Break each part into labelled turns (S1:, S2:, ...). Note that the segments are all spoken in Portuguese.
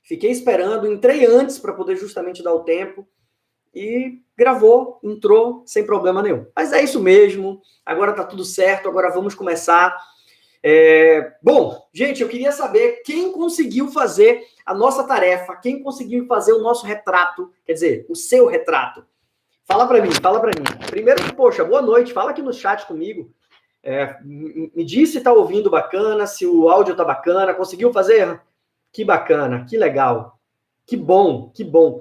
S1: fiquei esperando, entrei antes para poder justamente dar o tempo e gravou, entrou sem problema nenhum. Mas é isso mesmo, agora tá tudo certo, agora vamos começar. Bom, gente, eu queria saber quem conseguiu fazer a nossa tarefa, quem conseguiu fazer o nosso retrato, quer dizer, o seu retrato. Fala para mim, fala para mim. Primeiro, poxa, boa noite, fala aqui no chat comigo. Me diz se tá ouvindo bacana, se o áudio tá bacana, conseguiu fazer? Que bacana, que legal, que bom, que bom.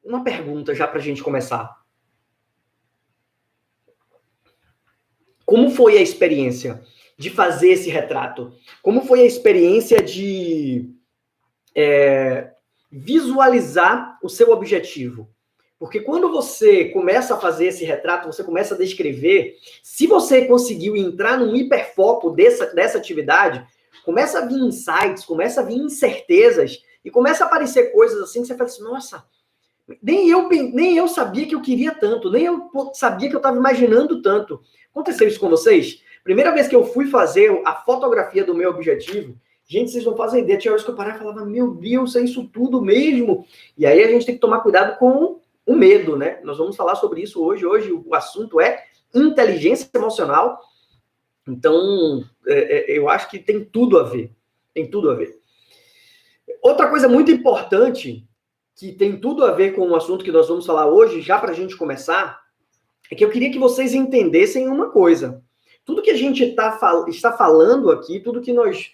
S1: Uma pergunta já para a gente começar. Como foi a experiência de fazer esse retrato? Como foi a experiência de visualizar o seu objetivo? Porque quando você começa a fazer esse retrato, você começa a descrever, se você conseguiu entrar num hiperfoco dessa atividade, começa a vir insights, começa a vir incertezas, e começa a aparecer coisas assim que você fala assim, nossa, nem eu sabia que eu queria tanto, nem eu sabia que eu estava imaginando tanto. Aconteceu isso com vocês? Primeira vez que eu fui fazer a fotografia do meu objetivo, gente, vocês não fazem ideia, tinha horas que eu parava e falava, meu Deus, é isso tudo mesmo? E aí a gente tem que tomar cuidado com o medo, né? Nós vamos falar sobre isso hoje. Hoje o assunto é inteligência emocional. Então, eu acho que tem tudo a ver. Tem tudo a ver. Outra coisa muito importante, que tem tudo a ver com o assunto que nós vamos falar hoje, já para a gente começar, é que eu queria que vocês entendessem uma coisa. Tudo que a gente está falando aqui, tudo que nós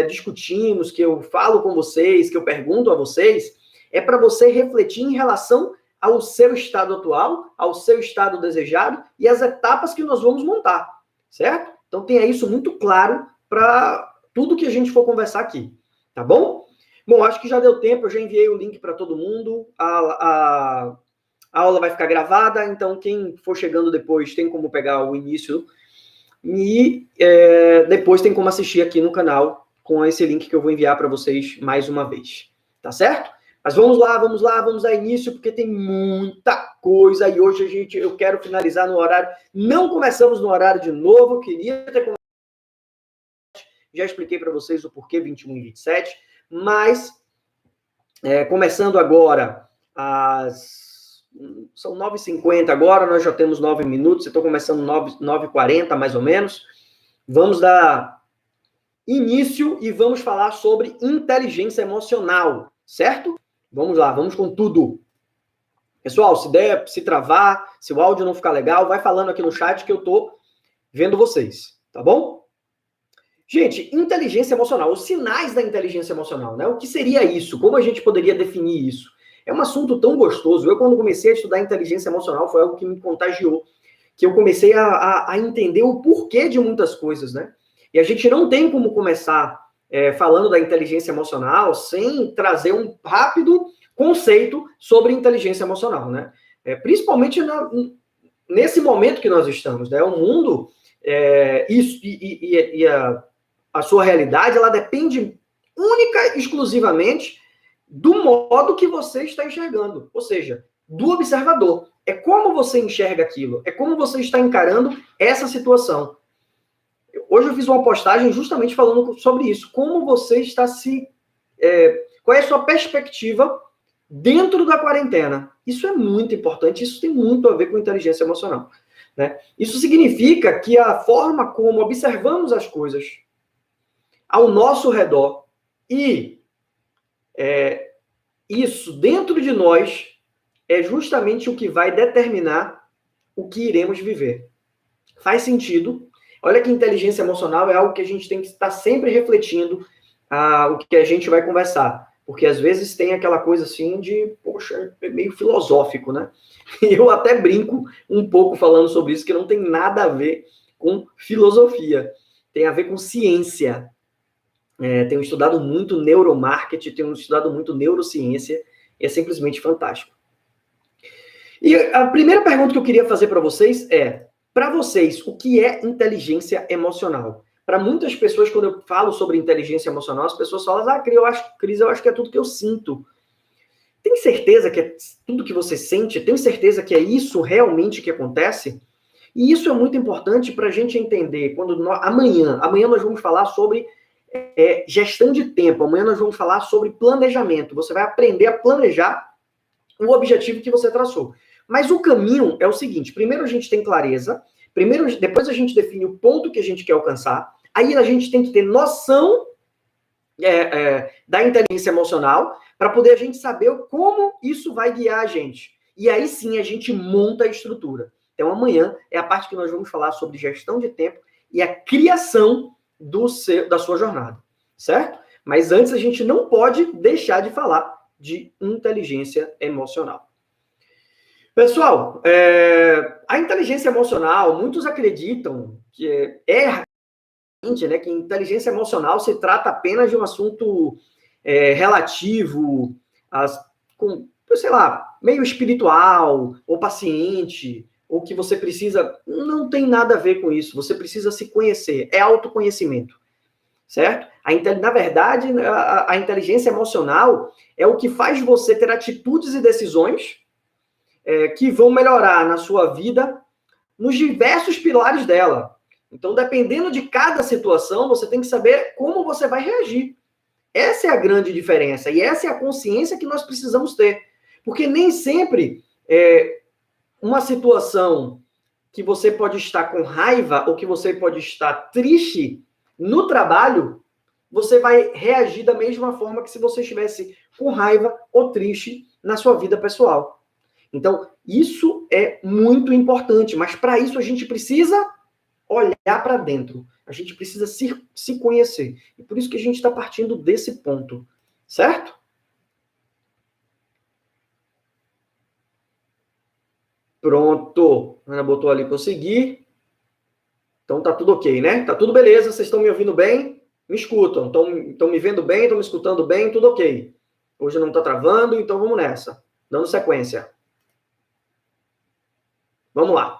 S1: discutimos, que eu falo com vocês, que eu pergunto a vocês, é para você refletir em relação ao seu estado atual, ao seu estado desejado e as etapas que nós vamos montar, certo? Então tenha isso muito claro para tudo que a gente for conversar aqui, tá bom? Bom, acho que já deu tempo, eu já enviei o link para todo mundo, a aula vai ficar gravada, então quem for chegando depois tem como pegar o início e depois tem como assistir aqui no canal com esse link que eu vou enviar para vocês mais uma vez, tá certo? Mas vamos lá, vamos dar início, porque tem muita coisa e hoje eu quero finalizar no horário. Não começamos no horário de novo, queria ter começado. Já expliquei para vocês o porquê 21 e 27, mas começando agora, são 9h50 agora, nós já temos 9 minutos, eu estou começando 9h40 mais ou menos. Vamos dar início e vamos falar sobre inteligência emocional, certo? Vamos lá, vamos com tudo. Pessoal, se travar, se o áudio não ficar legal, vai falando aqui no chat que eu tô vendo vocês, tá bom? Gente, inteligência emocional, os sinais da inteligência emocional, né? O que seria isso? Como a gente poderia definir isso? É um assunto tão gostoso. Eu, quando comecei a estudar inteligência emocional, foi algo que me contagiou, que eu comecei a entender o porquê de muitas coisas, né? E a gente não tem como começar falando da inteligência emocional sem trazer um rápido conceito sobre inteligência emocional, né? Principalmente nesse momento que nós estamos, né? O mundo, a sua realidade, ela depende única e exclusivamente do modo que você está enxergando, ou seja, do observador. É como você enxerga aquilo, é como você está encarando essa situação. Hoje eu fiz uma postagem justamente falando sobre isso. Como você está qual é a sua perspectiva dentro da quarentena? Isso é muito importante, isso tem muito a ver com inteligência emocional, né? Isso significa que a forma como observamos as coisas ao nosso redor e isso dentro de nós é justamente o que vai determinar o que iremos viver. Faz sentido? Olha que inteligência emocional é algo que a gente tem que estar sempre refletindo o que a gente vai conversar. Porque às vezes tem aquela coisa assim de, poxa, é meio filosófico, né? Eu até brinco um pouco falando sobre isso, que não tem nada a ver com filosofia. Tem a ver com ciência. Tenho estudado muito neuromarketing, tenho estudado muito neurociência, e é simplesmente fantástico. E a primeira pergunta que eu queria fazer para vocês é, para vocês, o que é inteligência emocional? Para muitas pessoas, quando eu falo sobre inteligência emocional, as pessoas falam, Cris, eu acho que é tudo que eu sinto. Tem certeza que é tudo que você sente? Tem certeza que é isso realmente que acontece? E isso é muito importante para a gente entender. Amanhã nós vamos falar sobre é gestão de tempo. Amanhã nós vamos falar sobre planejamento. Você vai aprender a planejar o objetivo que você traçou. Mas o caminho é o seguinte: primeiro a gente tem clareza, depois a gente define o ponto que a gente quer alcançar, aí a gente tem que ter noção da inteligência emocional para poder a gente saber como isso vai guiar a gente. E aí sim a gente monta a estrutura. Então amanhã é a parte que nós vamos falar sobre gestão de tempo e a criação da sua jornada, certo? Mas antes a gente não pode deixar de falar de inteligência emocional. Pessoal, a inteligência emocional, muitos acreditam que né, que inteligência emocional se trata apenas de um assunto relativo, sei lá, meio espiritual, ou paciente, ou que você precisa... Não tem nada a ver com isso, você precisa se conhecer, é autoconhecimento, certo? Na verdade, a inteligência emocional é o que faz você ter atitudes e decisões que vão melhorar na sua vida nos diversos pilares dela. Então, dependendo de cada situação, você tem que saber como você vai reagir. Essa é a grande diferença e essa é a consciência que nós precisamos ter. Porque nem sempre uma situação que você pode estar com raiva ou que você pode estar triste no trabalho, você vai reagir da mesma forma que se você estivesse com raiva ou triste na sua vida pessoal. Então, isso é muito importante, mas para isso a gente precisa olhar para dentro. A gente precisa se conhecer. E por isso que a gente está partindo desse ponto, certo? Pronto. A Ana botou ali conseguir. Então tá tudo ok, né? Tá tudo beleza, vocês estão me ouvindo bem? Me escutam. Estão me vendo bem, estão me escutando bem, tudo ok. Hoje não tá travando, então vamos nessa. Dando sequência. Vamos lá.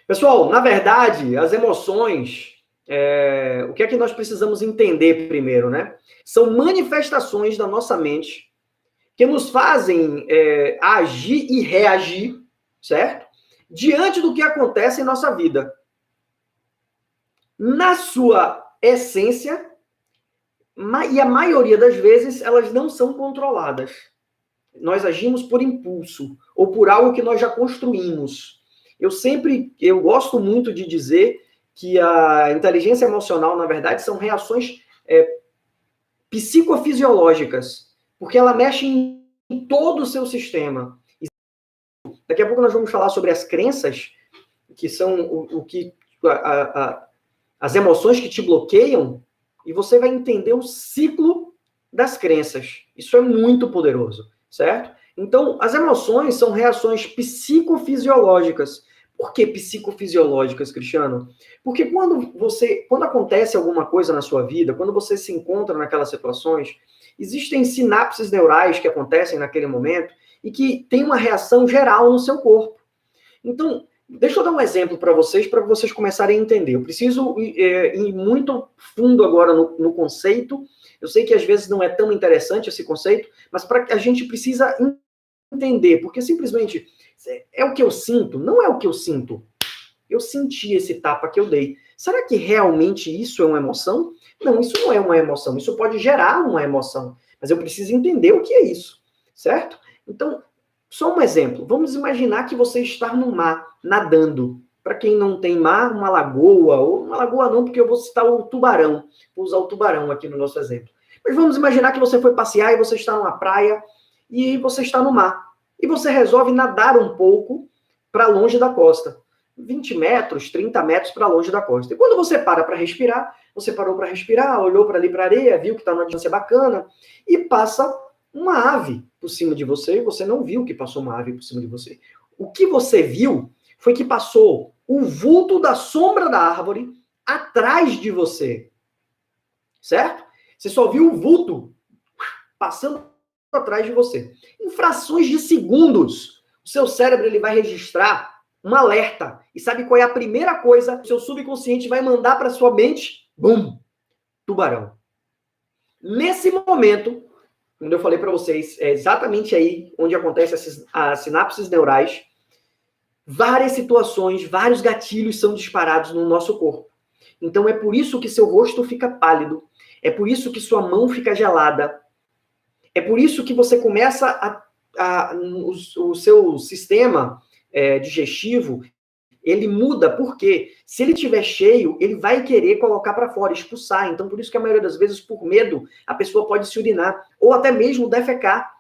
S1: Pessoal, na verdade, as emoções, o que é que nós precisamos entender primeiro, né? São manifestações da nossa mente que nos fazem agir e reagir, certo? Diante do que acontece em nossa vida. Na sua essência, e a maioria das vezes, elas não são controladas. Nós agimos por impulso, ou por algo que nós já construímos. Eu gosto muito de dizer que a inteligência emocional, na verdade, são reações psicofisiológicas, porque ela mexe em todo o seu sistema. Daqui a pouco nós vamos falar sobre as crenças, que são as emoções que te bloqueiam, e você vai entender o ciclo das crenças. Isso é muito poderoso, certo? Então, as emoções são reações psicofisiológicas. Por que psicofisiológicas, Cristiano? Porque quando acontece alguma coisa na sua vida, quando você se encontra naquelas situações, existem sinapses neurais que acontecem naquele momento e que tem uma reação geral no seu corpo. Então, deixa eu dar um exemplo para vocês começarem a entender. Eu preciso ir muito fundo agora no conceito. Eu sei que às vezes não é tão interessante esse conceito, mas a gente precisa entender, porque simplesmente é o que eu sinto, não é o que eu sinto. Eu senti esse tapa que eu dei. Será que realmente isso é uma emoção? Não, isso não é uma emoção. Isso pode gerar uma emoção, mas eu preciso entender o que é isso, certo? Então, só um exemplo. Vamos imaginar que você está no mar, nadando. Para quem não tem mar, uma lagoa, ou uma lagoa não, porque eu vou citar o tubarão. Vou usar o tubarão aqui no nosso exemplo. Mas vamos imaginar que você foi passear e você está numa praia e você está no mar. E você resolve nadar um pouco para longe da costa. 20 metros, 30 metros para longe da costa. E quando você para respirar, você parou para respirar, olhou para ali para a areia, viu que está numa distância bacana, e passa uma ave por cima de você, e você não viu que passou uma ave por cima de você. O que você viu foi que passou o vulto da sombra da árvore atrás de você. Certo? Você só viu o vulto passando atrás de você. Em frações de segundos, o seu cérebro ele vai registrar um alerta. E sabe qual é a primeira coisa que o seu subconsciente vai mandar para sua mente? Bum! Tubarão. Nesse momento, quando eu falei para vocês, é exatamente aí onde acontecem as sinapses neurais, várias situações, vários gatilhos são disparados no nosso corpo. Então é por isso que seu rosto fica pálido, é por isso que sua mão fica gelada, é por isso que você começa o seu sistema digestivo, ele muda, porque se ele estiver cheio, ele vai querer colocar para fora, expulsar. Então, por isso que a maioria das vezes, por medo, a pessoa pode se urinar, ou até mesmo defecar,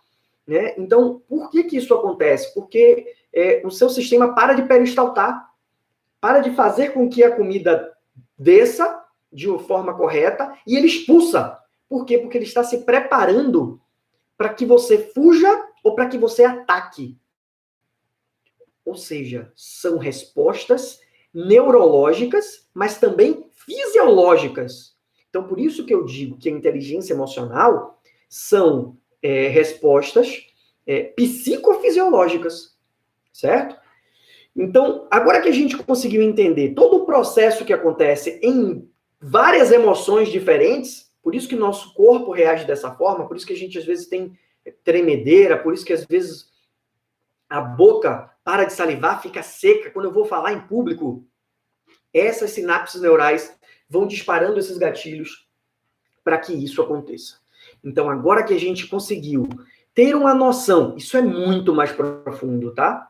S1: né? Então, por que isso acontece? Porque o seu sistema para de peristaltar, para de fazer com que a comida desça de uma forma correta, e ele expulsa. Por quê? Porque ele está se preparando para que você fuja ou para que você ataque. Ou seja, são respostas neurológicas, mas também fisiológicas. Então, por isso que eu digo que a inteligência emocional são respostas psicofisiológicas, certo? Então, agora que a gente conseguiu entender todo o processo que acontece em várias emoções diferentes, por isso que nosso corpo reage dessa forma, por isso que a gente às vezes tem tremedeira, por isso que às vezes a boca para de salivar, fica seca. Quando eu vou falar em público, essas sinapses neurais vão disparando esses gatilhos para que isso aconteça. Então, agora que a gente conseguiu ter uma noção, isso é muito mais profundo, tá?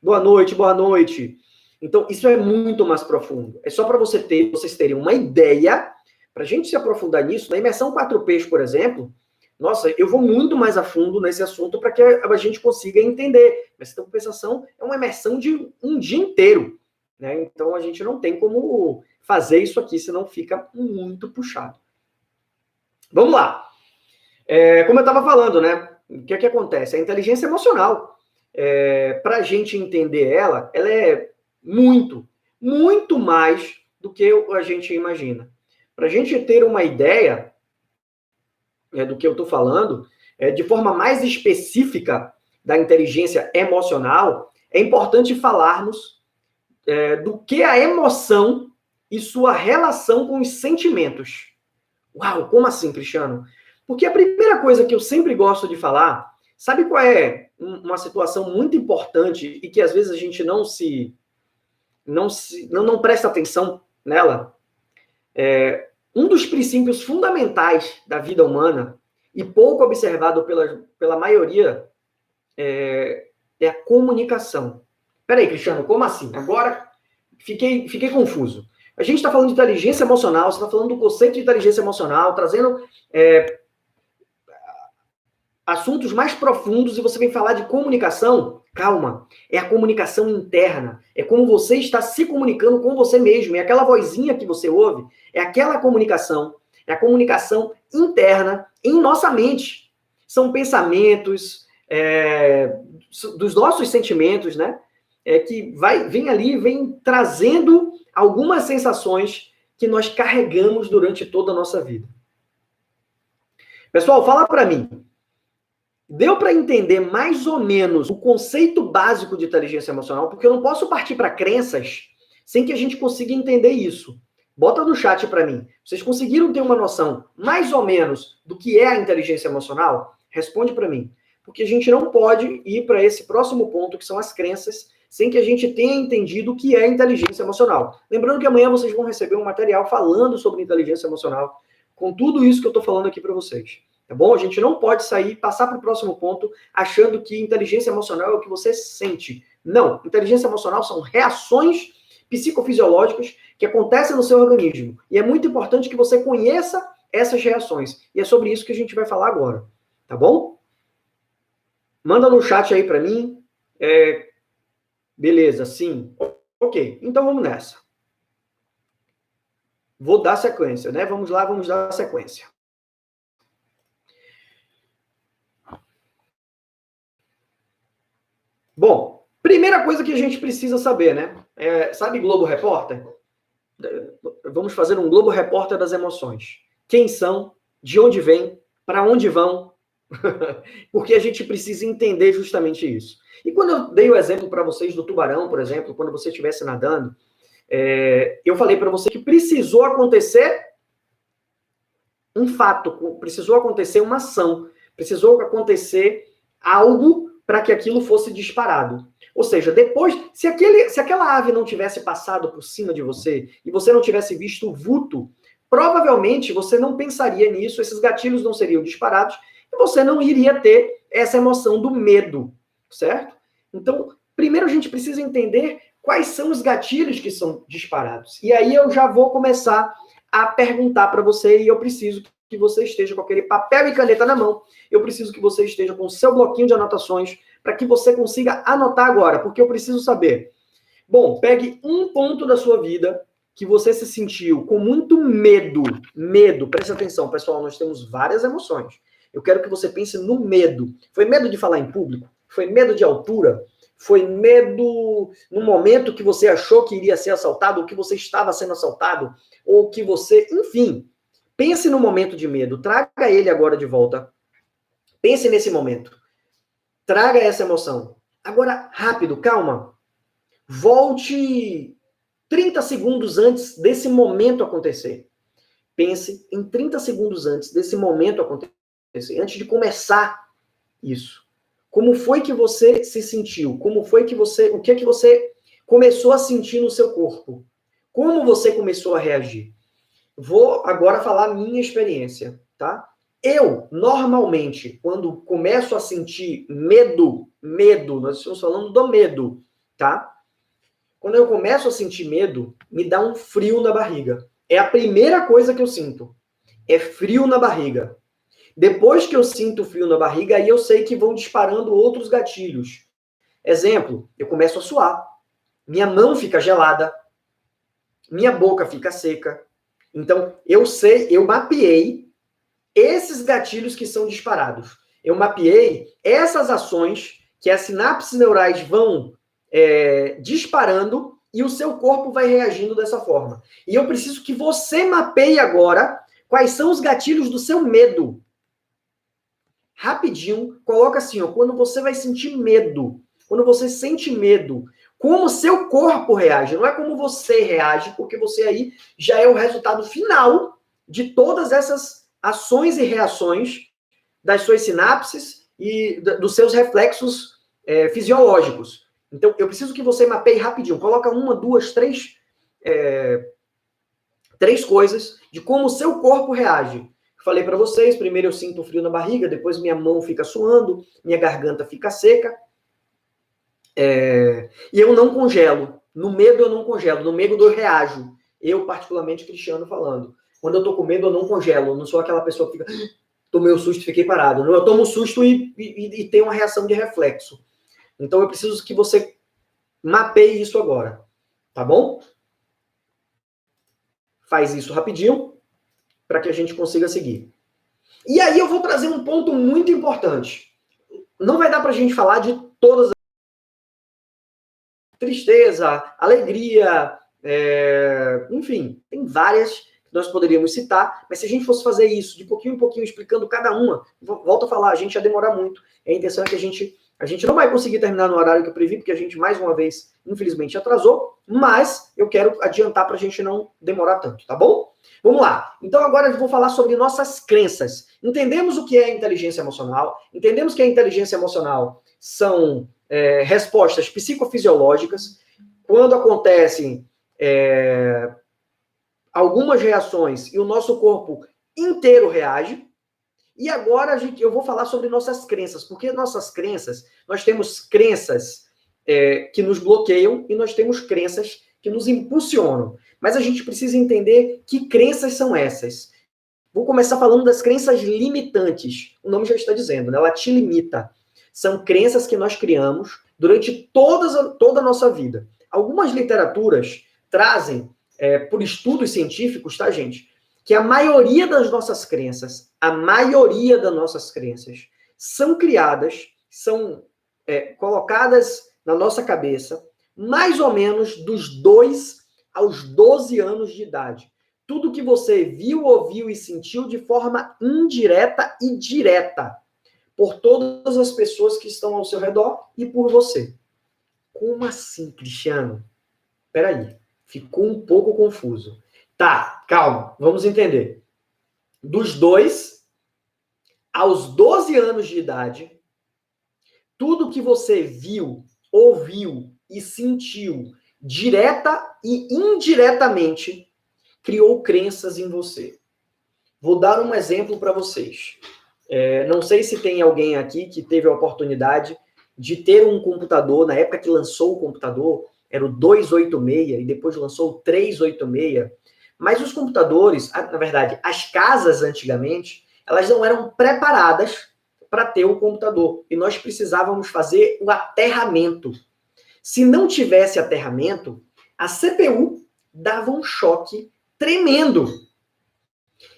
S1: Boa noite, boa noite. Então, isso é muito mais profundo. É só para vocês terem uma ideia, para a gente se aprofundar nisso. Na imersão 4Ps, por exemplo, nossa, eu vou muito mais a fundo nesse assunto para que a gente consiga entender. Mas essa compensação é uma imersão de um dia inteiro, né? Então, a gente não tem como fazer isso aqui, senão fica muito puxado. Vamos lá. Como eu estava falando, né? O que acontece? A inteligência emocional, para a gente entender ela é muito, muito mais do que a gente imagina. Para a gente ter uma ideia do que eu estou falando, de forma mais específica da inteligência emocional, é importante falarmos do que a emoção e sua relação com os sentimentos. Uau, como assim, Cristiano? Porque a primeira coisa que eu sempre gosto de falar, sabe qual é uma situação muito importante e que às vezes a gente não presta atenção nela? Um dos princípios fundamentais da vida humana, e pouco observado pela maioria, é a comunicação. Peraí, Cristiano, como assim? Agora fiquei confuso. A gente está falando de inteligência emocional, você está falando do conceito de inteligência emocional, trazendo assuntos mais profundos, e você vem falar de comunicação. Calma, é a comunicação interna, é como você está se comunicando com você mesmo, é aquela vozinha que você ouve, é aquela comunicação, é a comunicação interna em nossa mente. São pensamentos dos nossos sentimentos, né? Que vem ali, vem trazendo algumas sensações que nós carregamos durante toda a nossa vida. Pessoal, fala para mim. Deu para entender mais ou menos o conceito básico de inteligência emocional? Porque eu não posso partir para crenças sem que a gente consiga entender isso. Bota no chat para mim. Vocês conseguiram ter uma noção mais ou menos do que é a inteligência emocional? Responde para mim. Porque a gente não pode ir para esse próximo ponto, que são as crenças, sem que a gente tenha entendido o que é inteligência emocional. Lembrando que amanhã vocês vão receber um material falando sobre inteligência emocional, com tudo isso que eu estou falando aqui para vocês. Tá bom? A gente não pode passar para o próximo ponto, achando que inteligência emocional é o que você sente. Não. Inteligência emocional são reações psicofisiológicas que acontecem no seu organismo. E é muito importante que você conheça essas reações. E é sobre isso que a gente vai falar agora. Tá bom? Manda no chat aí para mim. Beleza, sim. Ok, então vamos nessa. Vou dar sequência, né? Vamos lá, vamos dar sequência. Bom, primeira coisa que a gente precisa saber, né? Sabe Globo Repórter? Vamos fazer um Globo Repórter das emoções. Quem são? De onde vêm? Para onde vão? Porque a gente precisa entender justamente isso. E quando eu dei o exemplo para vocês do tubarão, por exemplo, quando você estivesse nadando, eu falei para você que precisou acontecer um fato, precisou acontecer uma ação, precisou acontecer algo para que aquilo fosse disparado. Ou seja, depois, se aquela ave não tivesse passado por cima de você e você não tivesse visto o vulto, provavelmente você não pensaria nisso, esses gatilhos não seriam disparados e você não iria ter essa emoção do medo, certo? Então, primeiro a gente precisa entender quais são os gatilhos que são disparados. E aí eu já vou começar a perguntar para você, e eu preciso que você esteja com aquele papel e caneta na mão, eu preciso que você esteja com o seu bloquinho de anotações, para que você consiga anotar agora, porque eu preciso saber. Bom, pegue um ponto da sua vida que você se sentiu com muito medo. Medo, preste atenção, pessoal, nós temos várias emoções. Eu quero que você pense no medo. Foi medo de falar em público? Foi medo de altura? Foi medo no momento que você achou que iria ser assaltado, ou que você estava sendo assaltado, ou que você... Enfim, pense no momento de medo. Traga ele agora de volta. Pense nesse momento. Traga essa emoção. Agora, rápido, calma. Volte 30 segundos antes desse momento acontecer. Pense em 30 segundos antes desse momento acontecer, antes de começar isso. Como foi que você se sentiu? Como foi que você, o que é que você começou a sentir no seu corpo? Como você começou a reagir? Vou agora falar a minha experiência, tá? Eu, normalmente, quando começo a sentir medo, nós estamos falando do medo, tá? Quando eu começo a sentir medo, me dá um frio na barriga. É a primeira coisa que eu sinto. É frio na barriga. Depois que eu sinto frio na barriga, aí eu sei que vão disparando outros gatilhos. Exemplo, eu começo a suar. Minha mão fica gelada. Minha boca fica seca. Então, eu sei, eu mapeei esses gatilhos que são disparados. Eu mapeei essas ações que as sinapses neurais vão disparando e o seu corpo vai reagindo dessa forma. E eu preciso que você mapeie agora quais são os gatilhos do seu medo. Rapidinho, coloca assim, ó, quando você vai sentir medo, quando você sente medo, como o seu corpo reage, não é como você reage, porque você aí já é o resultado final de todas essas ações e reações das suas sinapses e dos seus reflexos fisiológicos. Então, eu preciso que você mapeie rapidinho, coloca uma, duas, três coisas de como o seu corpo reage. Falei para vocês, primeiro eu sinto frio na barriga, depois minha mão fica suando, minha garganta fica seca. E eu não congelo. No medo eu não congelo, no medo eu reajo. Eu, particularmente, Cristiano falando. Quando eu tô com medo, eu não congelo. Eu não sou aquela pessoa que fica... Tomei um susto e fiquei parado. Eu tomo um susto e tenho uma reação de reflexo. Então eu preciso que você mapeie isso agora. Tá bom? Faz isso rapidinho, para que a gente consiga seguir. E aí eu vou trazer um ponto muito importante. Não vai dar para a gente falar de todas as... Tristeza, alegria, enfim, tem várias que nós poderíamos citar, mas se a gente fosse fazer isso de pouquinho em pouquinho, explicando cada uma, volto a falar, a gente ia demorar muito. A intenção é que a gente não vai conseguir terminar no horário que eu previ, porque a gente, mais uma vez, infelizmente, atrasou, mas eu quero adiantar para a gente não demorar tanto, tá bom? Vamos lá. Então, agora eu vou falar sobre nossas crenças. Entendemos o que é inteligência emocional, entendemos que a inteligência emocional são respostas psicofisiológicas, quando acontecem algumas reações e o nosso corpo inteiro reage. E agora eu vou falar sobre nossas crenças, porque nossas crenças, nós temos crenças que nos bloqueiam e nós temos crenças que nos impulsionam. Mas a gente precisa entender que crenças são essas. Vou começar falando das crenças limitantes. O nome já está dizendo, né? Ela te limita. São crenças que nós criamos durante toda a nossa vida. Algumas literaturas trazem, por estudos científicos, tá, gente? Que a maioria das nossas crenças, são criadas, são colocadas na nossa cabeça, mais ou menos dos 2 aos 12 anos de idade. Tudo que você viu, ouviu e sentiu de forma indireta e direta por todas as pessoas que estão ao seu redor e por você. Como assim, Cristiano? Peraí, ficou um pouco confuso. Tá, calma, vamos entender. Dos 2 aos 12 anos de idade, tudo que você viu, ouviu e sentiu, direta e indiretamente, criou crenças em você. Vou dar um exemplo para vocês. Não sei se tem alguém aqui que teve a oportunidade de ter um computador, na época que lançou o computador, era o 286 e depois lançou o 386. Mas os computadores, na verdade, as casas antigamente, elas não eram preparadas para ter o computador. E nós precisávamos fazer o aterramento. Se não tivesse aterramento, a CPU dava um choque tremendo.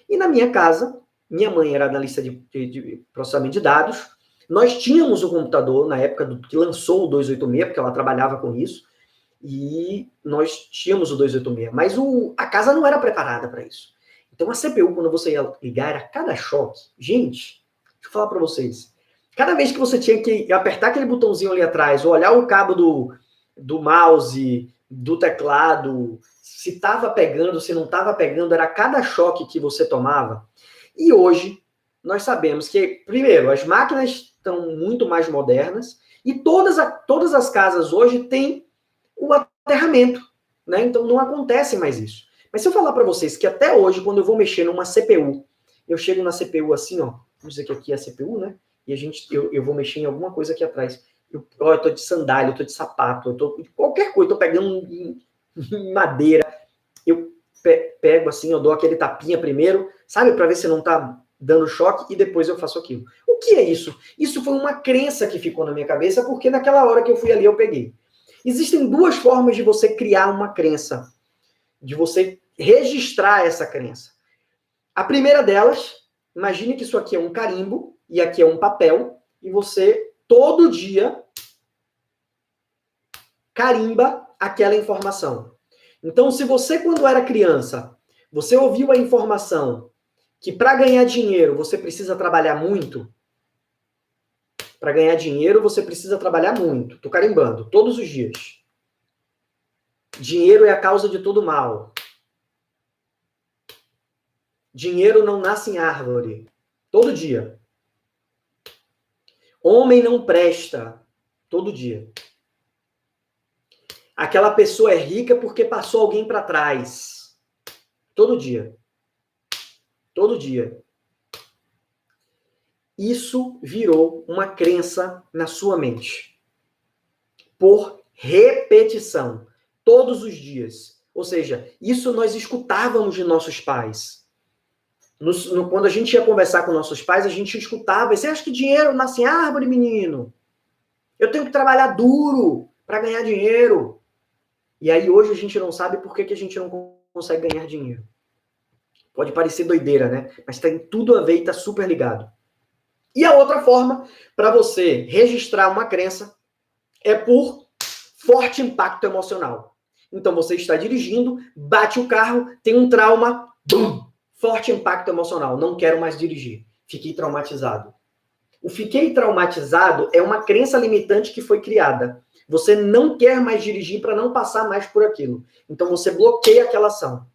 S1: E na minha casa, minha mãe era analista de processamento de dados, nós tínhamos o computador na época que lançou o 286, porque ela trabalhava com isso, e nós tínhamos o 286, mas a casa não era preparada para isso. Então a CPU, quando você ia ligar, era cada choque. Gente, deixa eu falar para vocês. Cada vez que você tinha que apertar aquele botãozinho ali atrás, ou olhar o cabo do mouse, do teclado, se estava pegando, se não estava pegando, era cada choque que você tomava. E hoje, nós sabemos que, primeiro, as máquinas estão muito mais modernas e todas as casas hoje têm o aterramento, né? Então não acontece mais isso. Mas se eu falar para vocês que até hoje, quando eu vou mexer numa CPU, eu chego na CPU assim, ó, vamos dizer que aqui é a CPU, né? E eu vou mexer em alguma coisa aqui atrás. Eu tô de sandália, eu tô de sapato, eu tô de qualquer coisa, eu tô pegando em madeira, eu pego assim, eu dou aquele tapinha primeiro, sabe, para ver se não tá dando choque, e depois eu faço aquilo. O que é isso? Isso foi uma crença que ficou na minha cabeça, porque naquela hora que eu fui ali, eu peguei. Existem duas formas de você criar uma crença, de você registrar essa crença. A primeira delas, imagine que isso aqui é um carimbo, e aqui é um papel, e você, todo dia, carimba aquela informação. Então, se você, quando era criança, você ouviu a informação que para ganhar dinheiro você precisa trabalhar muito, para ganhar dinheiro você precisa trabalhar muito. Tô carimbando, todos os dias. Dinheiro é a causa de todo mal. Dinheiro não nasce em árvore. Todo dia. Homem não presta. Todo dia. Aquela pessoa é rica porque passou alguém para trás. Todo dia. Todo dia. Isso virou uma crença na sua mente. Por repetição. Todos os dias. Ou seja, isso nós escutávamos de nossos pais. Quando a gente ia conversar com nossos pais, a gente escutava. Você acha que dinheiro nasce em árvore, menino? Eu tenho que trabalhar duro para ganhar dinheiro. E aí hoje a gente não sabe por que a gente não consegue ganhar dinheiro. Pode parecer doideira, né? Mas tem tudo a ver e está super ligado. E a outra forma para você registrar uma crença é por forte impacto emocional. Então você está dirigindo, bate o carro, tem um trauma, bum, forte impacto emocional, não quero mais dirigir, fiquei traumatizado. O fiquei traumatizado é uma crença limitante que foi criada. Você não quer mais dirigir para não passar mais por aquilo. Então você bloqueia aquela ação.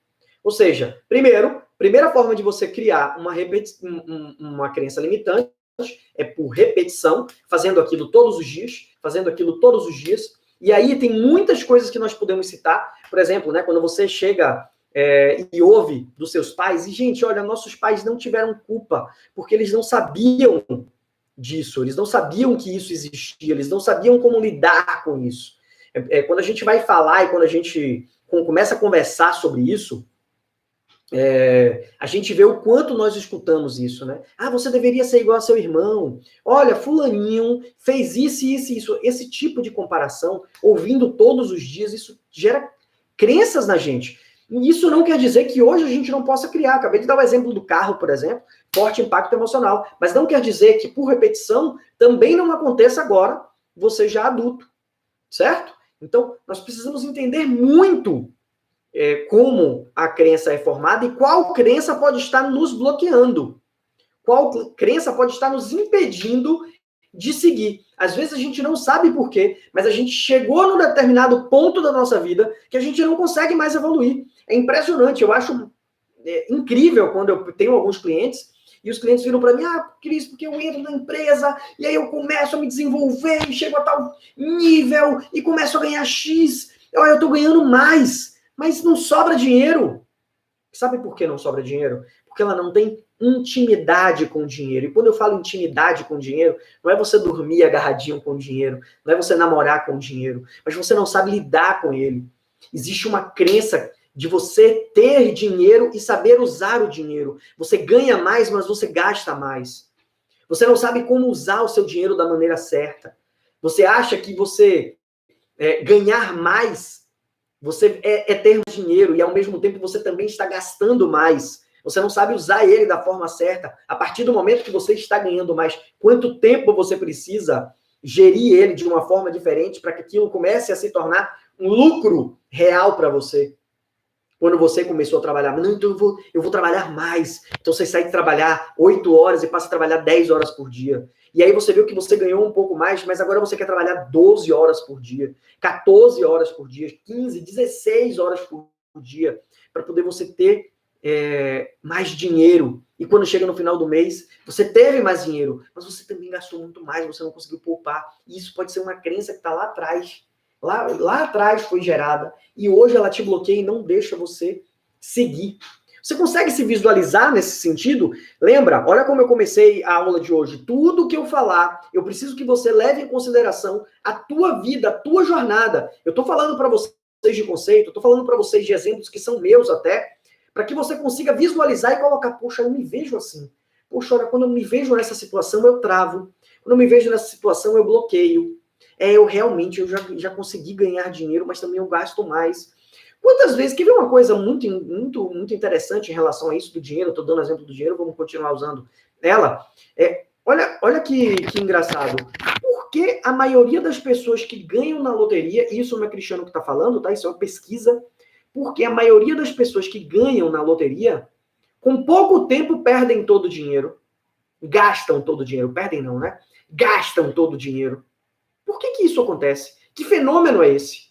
S1: Ou seja, primeira forma de você criar uma crença limitante é por repetição, fazendo aquilo todos os dias, e aí tem muitas coisas que nós podemos citar, por exemplo, né, quando você chega e ouve dos seus pais, e gente, olha, nossos pais não tiveram culpa, porque eles não sabiam disso, eles não sabiam que isso existia, eles não sabiam como lidar com isso. Quando a gente vai falar e quando a gente começa a conversar sobre isso, a gente vê o quanto nós escutamos isso, né? Ah, você deveria ser igual a seu irmão. Olha, fulaninho fez isso, isso, isso. Esse tipo de comparação, ouvindo todos os dias, isso gera crenças na gente. E isso não quer dizer que hoje a gente não possa criar. Acabei de dar o exemplo do carro, por exemplo, forte impacto emocional. Mas não quer dizer que, por repetição, também não aconteça agora, você já adulto. Certo? Então, nós precisamos entender muito como a crença é formada e qual crença pode estar nos bloqueando. Qual crença pode estar nos impedindo de seguir. Às vezes a gente não sabe por quê, mas a gente chegou num determinado ponto da nossa vida que a gente não consegue mais evoluir. É impressionante, eu acho incrível quando eu tenho alguns clientes E os clientes viram para mim, Cris, porque eu entro na empresa e aí eu começo a me desenvolver e chego a tal nível e começo a ganhar X. Eu estou ganhando mais, mas não sobra dinheiro. Sabe por que não sobra dinheiro? Porque ela não tem intimidade com o dinheiro. E quando eu falo intimidade com o dinheiro, não é você dormir agarradinho com o dinheiro, não é você namorar com o dinheiro, mas você não sabe lidar com ele. Existe uma crença de você ter dinheiro e saber usar o dinheiro. Você ganha mais, mas você gasta mais. Você não sabe como usar o seu dinheiro da maneira certa. Você acha que você ganhar mais, você é ter dinheiro e ao mesmo tempo você também está gastando mais. Você não sabe usar ele da forma certa. A partir do momento que você está ganhando mais, quanto tempo você precisa gerir ele de uma forma diferente para que aquilo comece a se tornar um lucro real para você? Quando você começou a trabalhar, não, então eu vou trabalhar mais. Então você sai de trabalhar 8 horas e passa a trabalhar 10 horas por dia. E aí você viu que você ganhou um pouco mais, mas agora você quer trabalhar 12 horas por dia, 14 horas por dia, 15, 16 horas por dia, para poder você ter mais dinheiro. E quando chega no final do mês, você teve mais dinheiro, mas você também gastou muito mais, você não conseguiu poupar. E isso pode ser uma crença que está lá atrás. Lá atrás foi gerada e hoje ela te bloqueia e não deixa você seguir. Você consegue se visualizar nesse sentido? Lembra? Olha como eu comecei a aula de hoje. Tudo que eu falar, eu preciso que você leve em consideração a tua vida, a tua jornada. Eu estou falando para vocês de conceito, eu estou falando para vocês de exemplos que são meus até, para que você consiga visualizar e colocar, poxa, eu me vejo assim. Poxa, olha, quando eu me vejo nessa situação, eu travo. Quando eu me vejo nessa situação, eu bloqueio. Eu realmente já consegui ganhar dinheiro, mas também eu gasto mais. Quantas vezes, quer ver uma coisa muito interessante em relação a isso do dinheiro, estou dando exemplo do dinheiro, vamos continuar usando ela. Olha que engraçado. Por que a maioria das pessoas que ganham na loteria, e isso não é Cristiano que está falando, tá? Isso é uma pesquisa, porque a maioria das pessoas que ganham na loteria, com pouco tempo perdem todo o dinheiro, gastam todo o dinheiro, perdem não, né? Gastam todo o dinheiro. Por que isso acontece? Que fenômeno é esse?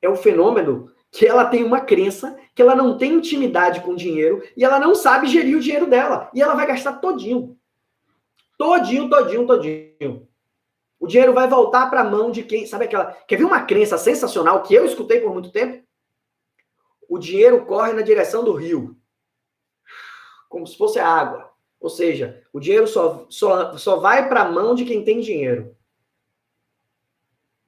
S1: É o fenômeno que ela tem uma crença, que ela não tem intimidade com o dinheiro e ela não sabe gerir o dinheiro dela. E ela vai gastar todinho. Todinho. O dinheiro vai voltar para a mão de quem... Sabe aquela... Quer ver uma crença sensacional que eu escutei por muito tempo? O dinheiro corre na direção do rio. Como se fosse a água. Ou seja, o dinheiro só vai para a mão de quem tem dinheiro.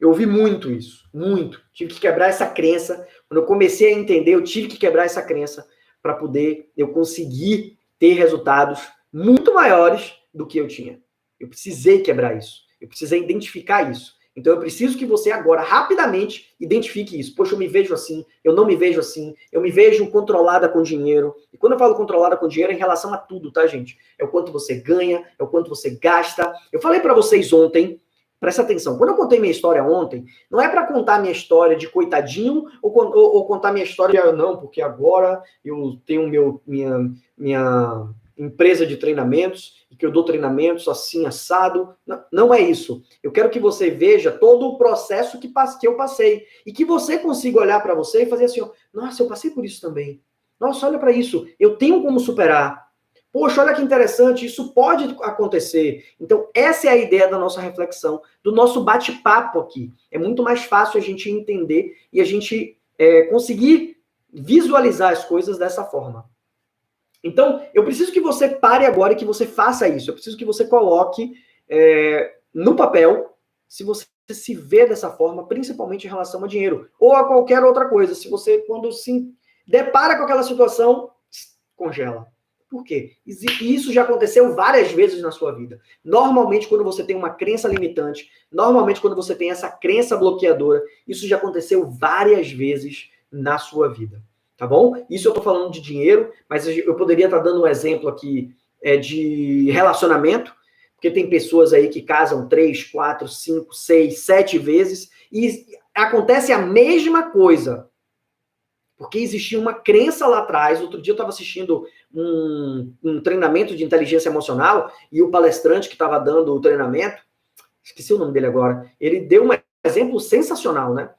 S1: Eu ouvi muito isso, muito. Tive que quebrar essa crença. Quando eu comecei a entender, eu tive que quebrar essa crença para poder eu conseguir ter resultados muito maiores do que eu tinha. Eu precisei quebrar isso. Eu precisei identificar isso. Então eu preciso que você agora, rapidamente, identifique isso. Poxa, eu me vejo assim, eu não me vejo assim, eu me vejo controlada com dinheiro. E quando eu falo controlada com dinheiro, é em relação a tudo, tá, gente? É o quanto você ganha, é o quanto você gasta. Eu falei para vocês ontem, presta atenção, quando eu contei minha história ontem, não é para contar minha história de coitadinho ou contar minha história, não, porque agora eu tenho minha empresa de treinamentos e que eu dou treinamentos assim, assado. Não é isso. Eu quero que você veja todo o processo que eu passei e que você consiga olhar para você e fazer assim, ó, nossa, eu passei por isso também. Nossa, olha para isso, eu tenho como superar. Poxa, olha que interessante, isso pode acontecer. Então, essa é a ideia da nossa reflexão, do nosso bate-papo aqui. É muito mais fácil a gente entender e a gente conseguir visualizar as coisas dessa forma. Então, eu preciso que você pare agora e que você faça isso. Eu preciso que você coloque no papel, se você se vê dessa forma, principalmente em relação a dinheiro, ou a qualquer outra coisa. Se você, quando se depara com aquela situação, congela. Por quê? E isso já aconteceu várias vezes na sua vida. Normalmente, quando você tem uma crença limitante, normalmente, quando você tem essa crença bloqueadora, isso já aconteceu várias vezes na sua vida. Tá bom? Isso eu tô falando de dinheiro, mas eu poderia estar dando um exemplo aqui de relacionamento, porque tem pessoas aí que casam 3, 4, 5, 6, 7 vezes e acontece a mesma coisa. Porque existia uma crença lá atrás. Outro dia eu estava assistindo um treinamento de inteligência emocional e o palestrante que estava dando o treinamento, esqueci o nome dele agora, ele deu um exemplo sensacional, né?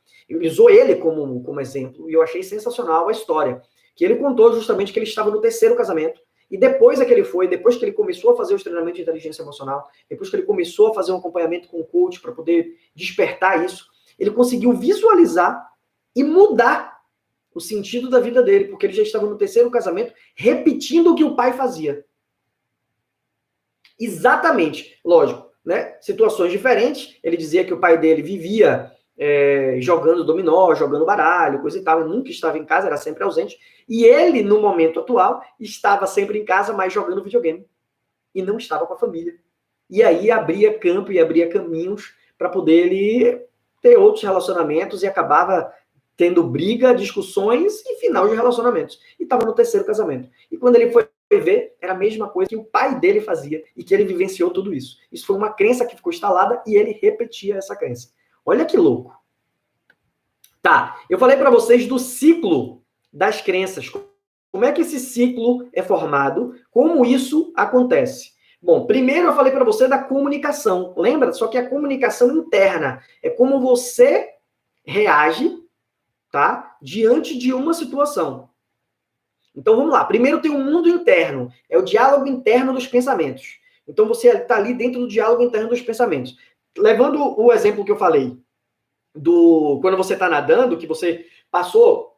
S1: Usou ele como exemplo e eu achei sensacional a história. Que ele contou justamente que ele estava no 3º casamento E depois é que ele foi, depois que ele começou a fazer os treinamentos de inteligência emocional, depois que ele começou a fazer um acompanhamento com o coach para poder despertar isso, ele conseguiu visualizar e mudar o sentido da vida dele, porque ele já estava no terceiro casamento, repetindo o que o pai fazia. Exatamente, lógico, né? Situações diferentes. Ele dizia que o pai dele vivia jogando dominó, jogando baralho, coisa e tal, ele nunca estava em casa, era sempre ausente. E ele, no momento atual, estava sempre em casa, mas jogando videogame. E não estava com a família. E aí abria campo e abria caminhos para poder ele ter outros relacionamentos e acabava tendo briga, discussões e final de relacionamentos. E estava no terceiro casamento. E quando ele foi ver, era a mesma coisa que o pai dele fazia e que ele vivenciou tudo isso. Isso foi uma crença que ficou instalada e ele repetia essa crença. Olha que louco. Tá, eu falei para vocês do ciclo das crenças. Como é que esse ciclo é formado? Como isso acontece? Bom, primeiro eu falei para você da comunicação. Lembra? Só que a comunicação interna é como você reage, tá? Diante de uma situação. Então vamos lá. Primeiro tem o mundo interno. É o diálogo interno dos pensamentos. Então você está ali dentro do diálogo interno dos pensamentos. Levando o exemplo que eu falei quando você está nadando, que você passou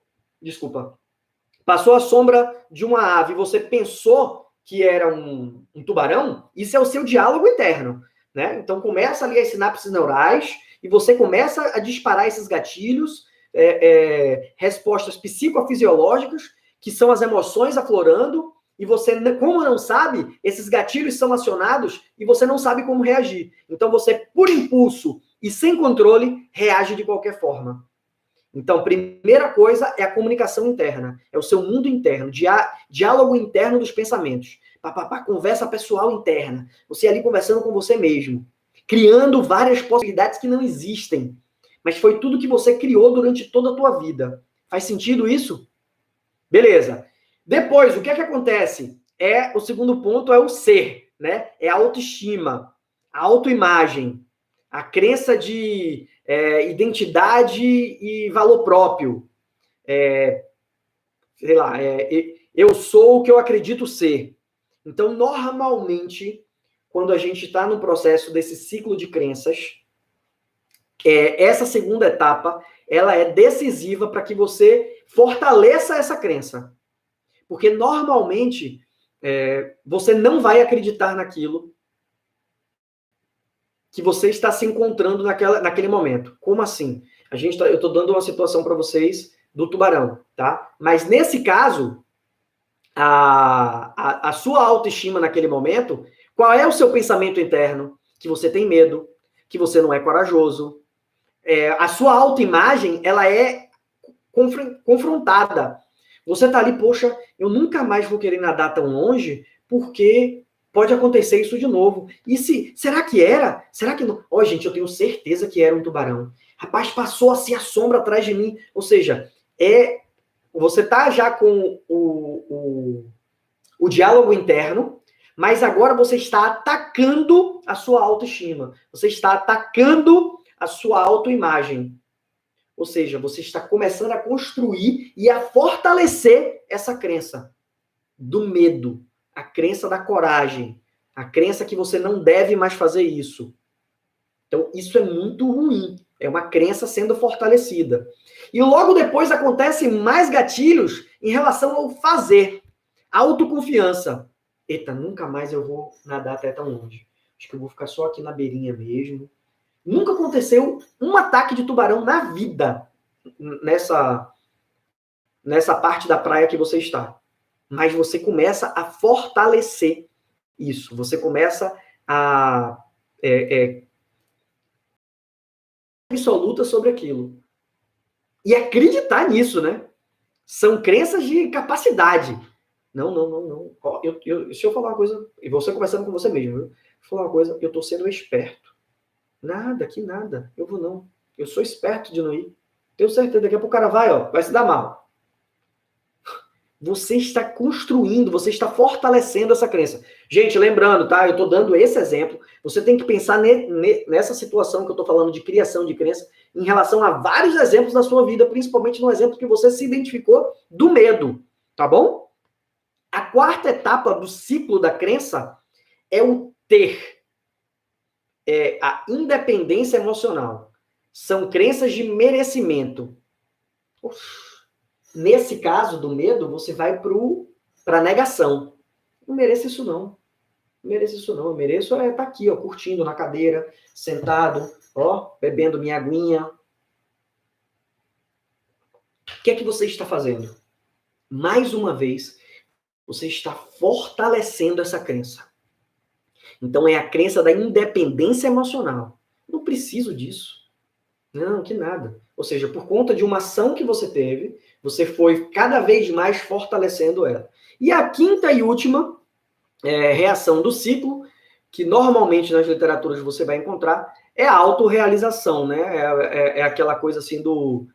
S1: a sombra de uma ave, você pensou que era um tubarão, isso é o seu diálogo interno, né? Então começa ali as sinapses neurais e você começa a disparar esses gatilhos, respostas psicofisiológicas, que são as emoções aflorando, e você, como não sabe, esses gatilhos são acionados e você não sabe como reagir. Então você, por impulso e sem controle, reage de qualquer forma. Então, primeira coisa é a comunicação interna, é o seu mundo interno, diálogo interno dos pensamentos. Conversa pessoal interna, você ali conversando com você mesmo, criando várias possibilidades que não existem, mas foi tudo que você criou durante toda a tua vida. Faz sentido isso? Beleza. Depois, o que é que acontece? O segundo ponto é o ser, né? É a autoestima, a autoimagem, a crença de identidade e valor próprio. Sei lá, eu sou o que eu acredito ser. Então, normalmente, quando a gente está no processo desse ciclo de crenças, essa segunda etapa, ela é decisiva para que você fortaleça essa crença. Porque, normalmente, você não vai acreditar naquilo que você está se encontrando naquele momento. Como assim? Eu estou dando uma situação para vocês do tubarão, tá? Mas, nesse caso, a sua autoestima naquele momento, qual é o seu pensamento interno? Que você tem medo, que você não é corajoso. A sua autoimagem, ela é confrontada. Você tá ali, poxa, eu nunca mais vou querer nadar tão longe, porque pode acontecer isso de novo. E será que era? Será que não? Gente, eu tenho certeza que era um tubarão. Rapaz, passou assim a sombra atrás de mim. Ou seja, você tá já com o diálogo interno, mas agora você está atacando a sua autoestima. Você está atacando a sua autoimagem. Ou seja, você está começando a construir e a fortalecer essa crença do medo, a crença da coragem, a crença que você não deve mais fazer isso. Então, isso é muito ruim. É uma crença sendo fortalecida. E logo depois acontecem mais gatilhos em relação ao fazer. Autoconfiança. Eita, nunca mais eu vou nadar até tão longe. Acho que eu vou ficar só aqui na beirinha mesmo. Nunca aconteceu um ataque de tubarão na vida nessa parte da praia que você está. Mas você começa a fortalecer isso. Você começa a absoluta sobre aquilo. E acreditar nisso, né? São crenças de capacidade. Não. Se eu falar uma coisa, e você conversando com você mesmo, viu? Se eu falar uma coisa, eu tô sendo esperto. Nada, que nada. Eu vou não. Eu sou esperto de não ir. Tenho certeza, daqui a pouco o cara vai se dar mal. Você está construindo, você está fortalecendo essa crença. Gente, lembrando, tá? Eu estou dando esse exemplo. Você tem que pensar nessa situação que eu estou falando de criação de crença em relação a vários exemplos da sua vida, principalmente no exemplo que você se identificou do medo, tá bom? A quarta etapa do ciclo da crença é o ter. É a independência emocional. São crenças de merecimento. Nesse caso do medo, você vai para a negação. Não mereço isso não. Não mereço isso não. Eu mereço estar aqui, ó, curtindo na cadeira, sentado, ó, bebendo minha aguinha. O que é que você está fazendo? Mais uma vez, você está fortalecendo essa crença. Então, é a crença da independência emocional. Não preciso disso. Não, que nada. Ou seja, por conta de uma ação que você teve, você foi cada vez mais fortalecendo ela. E a quinta e última reação do ciclo, que normalmente nas literaturas você vai encontrar, é a autorrealização, né? É aquela coisa assim do...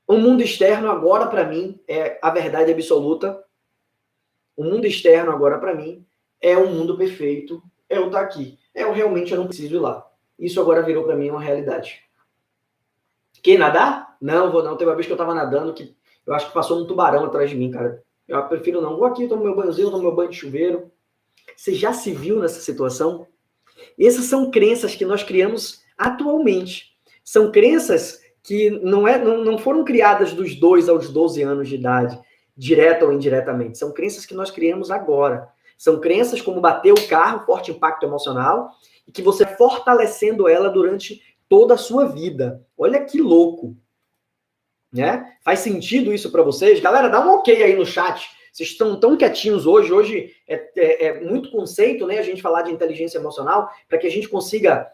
S1: o mundo externo agora, para mim, é a verdade absoluta. O mundo externo agora, para mim, é um mundo perfeito. Eu estar aqui. Eu realmente não preciso ir lá. Isso agora virou para mim uma realidade. Quer nadar? Não, vou não. Teve uma vez que eu tava nadando que eu acho que passou um tubarão atrás de mim, cara. Eu prefiro não. Vou aqui, tomo meu banhozinho, tomo meu banho de chuveiro. Você já se viu nessa situação? Essas são crenças que nós criamos atualmente. São crenças que não foram criadas dos 2 aos 12 anos de idade, direta ou indiretamente. São crenças que nós criamos agora. São crenças como bater o carro, forte impacto emocional, e que você vai fortalecendo ela durante toda a sua vida. Olha que louco. Né? Faz sentido isso para vocês? Galera, dá um ok aí no chat. Vocês estão tão quietinhos hoje. Hoje é muito conceito, né? A gente falar de inteligência emocional, para que a gente consiga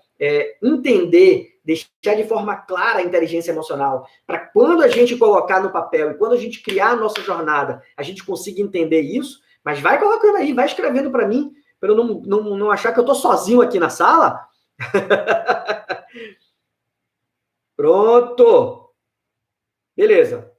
S1: entender, deixar de forma clara a inteligência emocional, para quando a gente colocar no papel e quando a gente criar a nossa jornada, a gente consiga entender isso. Mas vai colocando aí, vai escrevendo para mim, para eu não achar que eu estou sozinho aqui na sala. Pronto. Beleza.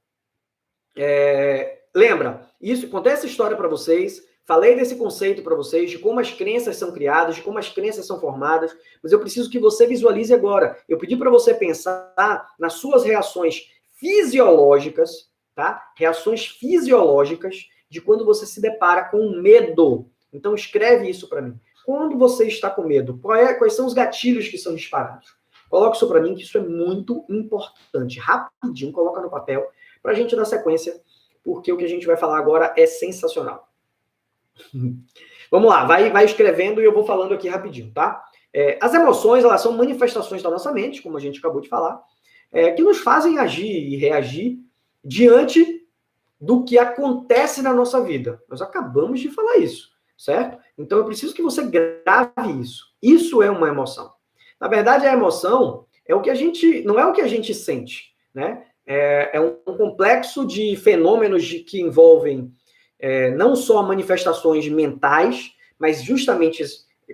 S1: Lembra, contei essa história para vocês, falei desse conceito para vocês, de como as crenças são criadas, de como as crenças são formadas, mas eu preciso que você visualize agora. Eu pedi para você pensar nas suas reações fisiológicas, tá? Reações fisiológicas de quando você se depara com medo. Então escreve isso para mim. Quando você está com medo, quais são os gatilhos que são disparados? Coloque isso para mim, que isso é muito importante. Rapidinho, coloca no papel, para a gente dar sequência, porque o que a gente vai falar agora é sensacional. Vamos lá, vai escrevendo e eu vou falando aqui rapidinho, tá? As emoções, elas são manifestações da nossa mente, como a gente acabou de falar, que nos fazem agir e reagir diante do que acontece na nossa vida. Nós acabamos de falar isso, certo? Então eu preciso que você grave isso. Isso é uma emoção. Na verdade, a emoção é o que a gente, não é o que a gente sente, né? É um complexo de fenômenos que envolvem não só manifestações mentais, mas justamente,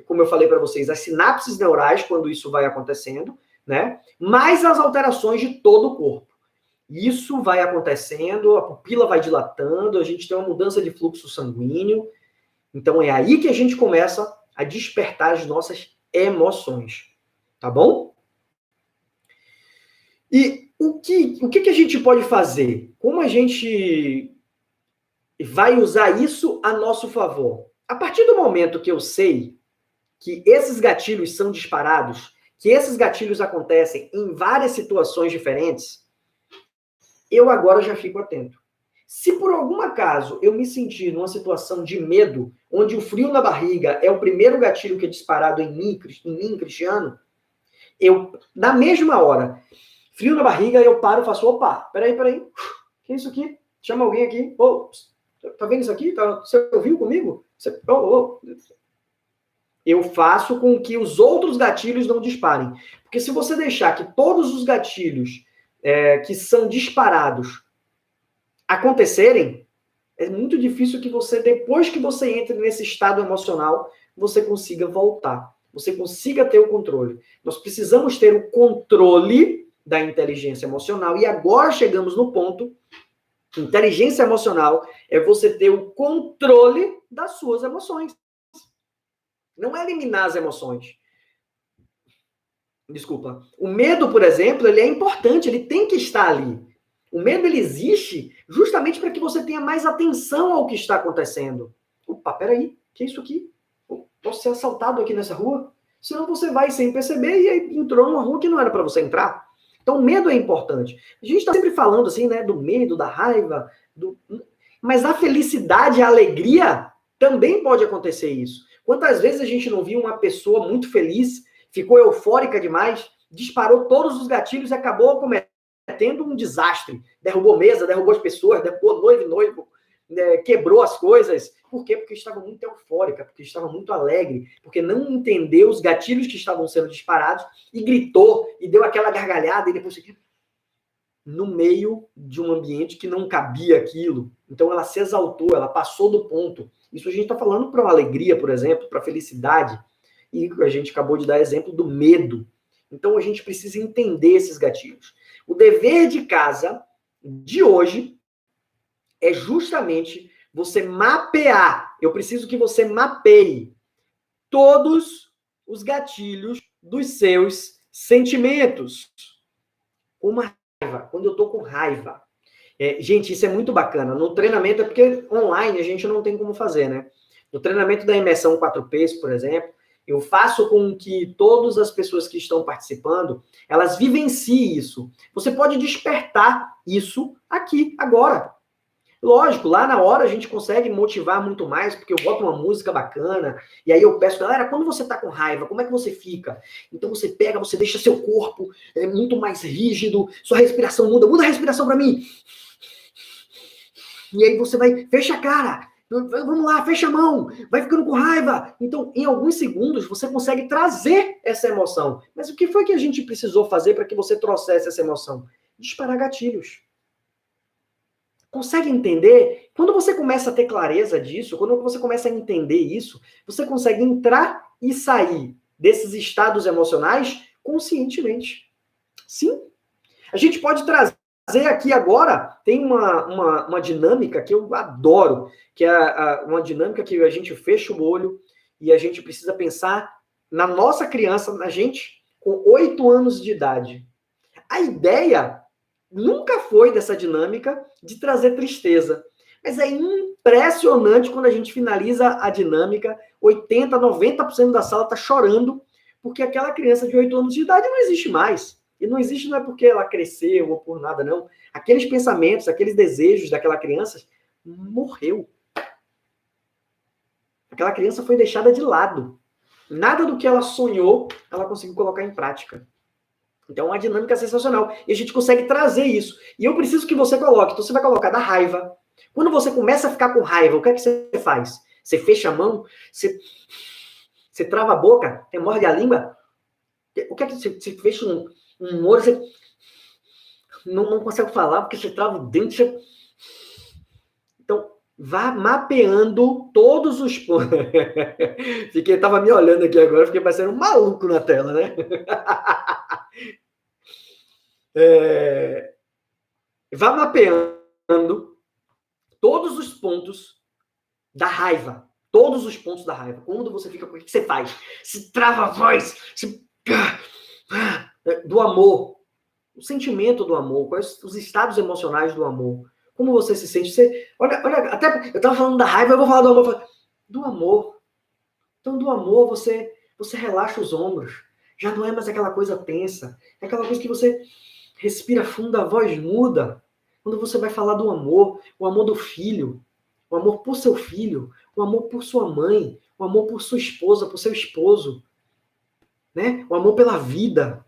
S1: como eu falei para vocês, as sinapses neurais, quando isso vai acontecendo, né? Mais as alterações de todo o corpo. Isso vai acontecendo, a pupila vai dilatando, a gente tem uma mudança de fluxo sanguíneo. Então é aí que a gente começa a despertar as nossas emoções. Tá bom? E o que a gente pode fazer? Como a gente vai usar isso a nosso favor? A partir do momento que eu sei que esses gatilhos são disparados, que esses gatilhos acontecem em várias situações diferentes, eu agora já fico atento. Se por algum acaso eu me sentir numa situação de medo, onde o frio na barriga é o primeiro gatilho que é disparado em mim, Cristiano, eu, na mesma hora, frio na barriga, eu paro e faço, opa, peraí, que é isso aqui? Chama alguém aqui. Oh, tá vendo isso aqui? Você ouviu comigo? Eu faço com que os outros gatilhos não disparem. Porque se você deixar que todos os gatilhos que são disparados acontecerem, é muito difícil que você, depois que você entre nesse estado emocional, você consiga voltar. Você consiga ter o controle. Nós precisamos ter o controle da inteligência emocional. E agora chegamos no ponto, inteligência emocional é você ter o controle das suas emoções. Não é eliminar as emoções. Desculpa. O medo, por exemplo, ele é importante, ele tem que estar ali. O medo, ele existe justamente para que você tenha mais atenção ao que está acontecendo. Opa, peraí, que é isso aqui? Posso ser assaltado aqui nessa rua? Senão você vai sem perceber e aí entrou numa rua que não era para você entrar. Então, o medo é importante. A gente está sempre falando assim, né, do medo, da raiva, mas a felicidade, a alegria, também pode acontecer isso. Quantas vezes a gente não viu uma pessoa muito feliz, ficou eufórica demais, disparou todos os gatilhos e acabou cometendo um desastre. Derrubou mesa, derrubou as pessoas, derrubou noivo, quebrou as coisas. Por quê? Porque estava muito eufórica, porque estava muito alegre, porque não entendeu os gatilhos que estavam sendo disparados e gritou e deu aquela gargalhada e depois no meio de um ambiente que não cabia aquilo. Então ela se exaltou, ela passou do ponto. Isso a gente está falando para uma alegria, por exemplo, para felicidade. E a gente acabou de dar exemplo do medo. Então a gente precisa entender esses gatilhos. O dever de casa de hoje é justamente você mapear. Eu preciso que você mapeie todos os gatilhos dos seus sentimentos. Uma raiva, quando eu tô com raiva. Gente, isso é muito bacana. No treinamento, é porque online a gente não tem como fazer, né? No treinamento da imersão 4Ps, por exemplo, eu faço com que todas as pessoas que estão participando, elas vivenciem isso. Você pode despertar isso aqui, agora. Lógico, lá na hora a gente consegue motivar muito mais, porque eu boto uma música bacana, e aí eu peço, galera, quando você tá com raiva, como é que você fica? Então você pega, você deixa seu corpo muito mais rígido, sua respiração muda a respiração para mim. E aí você vai, fecha a cara, vamos lá, fecha a mão, vai ficando com raiva. Então, em alguns segundos, você consegue trazer essa emoção. Mas o que foi que a gente precisou fazer para que você trouxesse essa emoção? Disparar gatilhos. Consegue entender? Quando você começa a ter clareza disso, quando você começa a entender isso, você consegue entrar e sair desses estados emocionais conscientemente. Sim. A gente pode trazer aqui agora, tem uma dinâmica que eu adoro, que é uma dinâmica que a gente fecha o olho e a gente precisa pensar na nossa criança, na gente, com 8 anos de idade. A ideia nunca foi dessa dinâmica de trazer tristeza. Mas é impressionante quando a gente finaliza a dinâmica, 80%, 90% da sala está chorando, porque aquela criança de 8 anos de idade não existe mais. E não existe não é porque ela cresceu ou por nada, não. Aqueles pensamentos, aqueles desejos daquela criança morreu. Aquela criança foi deixada de lado. Nada do que ela sonhou, ela conseguiu colocar em prática. Então, é uma dinâmica sensacional. E a gente consegue trazer isso. E eu preciso que você coloque. Então, você vai colocar da raiva. Quando você começa a ficar com raiva, o que é que você faz? Você fecha a mão? Você trava a boca? Você morde a língua? O que é que você fecha um olho? Você não consegue falar porque você trava o dente. Então, vá mapeando todos os pontos. Tava me olhando aqui agora, fiquei parecendo um maluco na tela, né? Vá mapeando todos os pontos da raiva. Todos os pontos da raiva. Quando você fica com o que você faz? Se trava a voz. Do amor. O sentimento do amor. Quais os estados emocionais do amor. Como você se sente? Olha, até eu estava falando da raiva, eu vou falar do amor. Do amor. Então, do amor, você relaxa os ombros. Já não é mais aquela coisa tensa. É aquela coisa que você respira fundo, a voz muda. Quando você vai falar do amor, o amor do filho, o amor por seu filho, o amor por sua mãe, o amor por sua esposa, por seu esposo, né? O amor pela vida.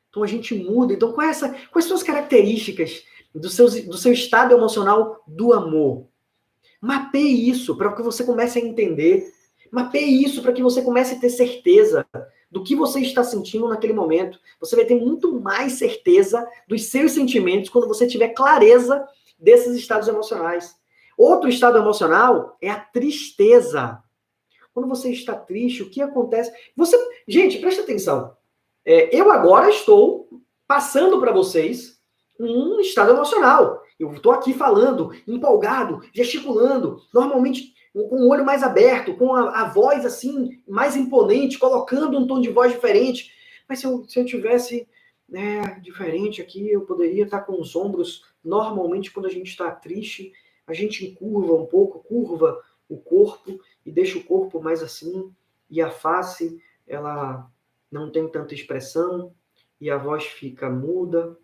S1: Então a gente muda. Então quais são as características do seu estado emocional do amor? Mapeie isso para que você comece a entender. Mapeie isso para que você comece a ter certeza do que você está sentindo naquele momento. Você vai ter muito mais certeza dos seus sentimentos quando você tiver clareza desses estados emocionais. Outro estado emocional é a tristeza. Quando você está triste, o que acontece? Gente, presta atenção. Eu agora estou passando para vocês um estado emocional. Eu estou aqui falando, empolgado, gesticulando, normalmente com o olho mais aberto, com a voz assim, mais imponente, colocando um tom de voz diferente. Mas se eu tivesse diferente aqui, eu poderia estar com os ombros Normalmente, quando a gente está triste, a gente encurva um pouco, curva o corpo e deixa o corpo mais assim, e a face, ela não tem tanta expressão, e a voz fica muda.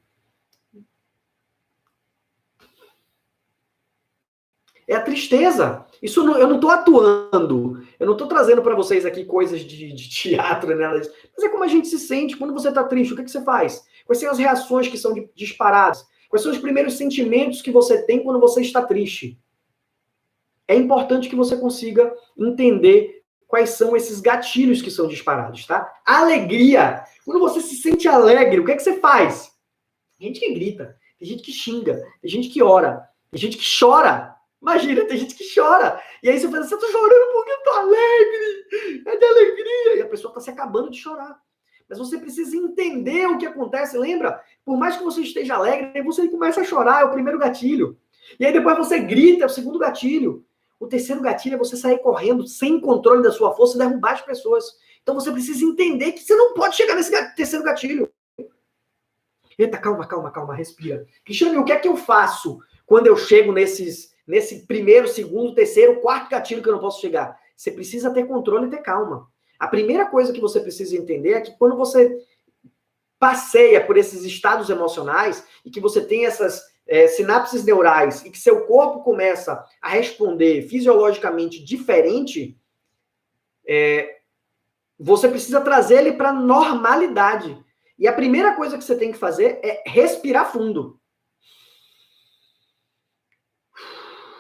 S1: É a tristeza. Isso não, eu não estou atuando. Eu não estou trazendo para vocês aqui coisas de teatro, né? Mas é como a gente se sente quando você está triste. O que você faz? Quais são as reações que são disparadas? Quais são os primeiros sentimentos que você tem quando você está triste? É importante que você consiga entender quais são esses gatilhos que são disparados, tá? Alegria. Quando você se sente alegre, o que você faz? Tem gente que grita, tem gente que xinga, tem gente que ora, tem gente que chora. Imagina, tem gente que chora. E aí você fala, você tá chorando porque eu tô alegre. É de alegria. E a pessoa tá se acabando de chorar. Mas você precisa entender o que acontece, lembra? Por mais que você esteja alegre, você começa a chorar, é o primeiro gatilho. E aí depois você grita, é o segundo gatilho. O terceiro gatilho é você sair correndo sem controle da sua força e derrubar as pessoas. Então você precisa entender que você não pode chegar nesse terceiro gatilho. Eita, calma, respira. Cristiano, o que é que eu faço quando eu chego nesse primeiro, segundo, terceiro, quarto gatilho que eu não posso chegar? Você precisa ter controle e ter calma. A primeira coisa que você precisa entender é que quando você passeia por esses estados emocionais e que você tem essas sinapses neurais e que seu corpo começa a responder fisiologicamente diferente, você precisa trazer ele para a normalidade. E a primeira coisa que você tem que fazer é respirar fundo.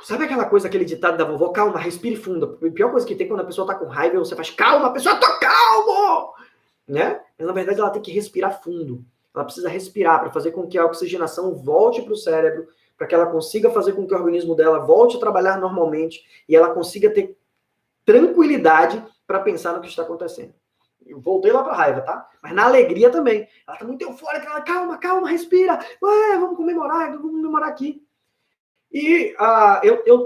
S1: Sabe aquela coisa, aquele ditado da vovó? Calma, respire fundo. A pior coisa que tem quando a pessoa tá com raiva, você faz calma, a pessoa tá calmo! Né? Mas na verdade ela tem que respirar fundo. Ela precisa respirar para fazer com que a oxigenação volte para o cérebro, para que ela consiga fazer com que o organismo dela volte a trabalhar normalmente e ela consiga ter tranquilidade para pensar no que está acontecendo. Eu voltei lá para a raiva, tá? Mas na alegria também. Ela tá muito eufórica, ela, calma, respira. Ué, vamos comemorar aqui. E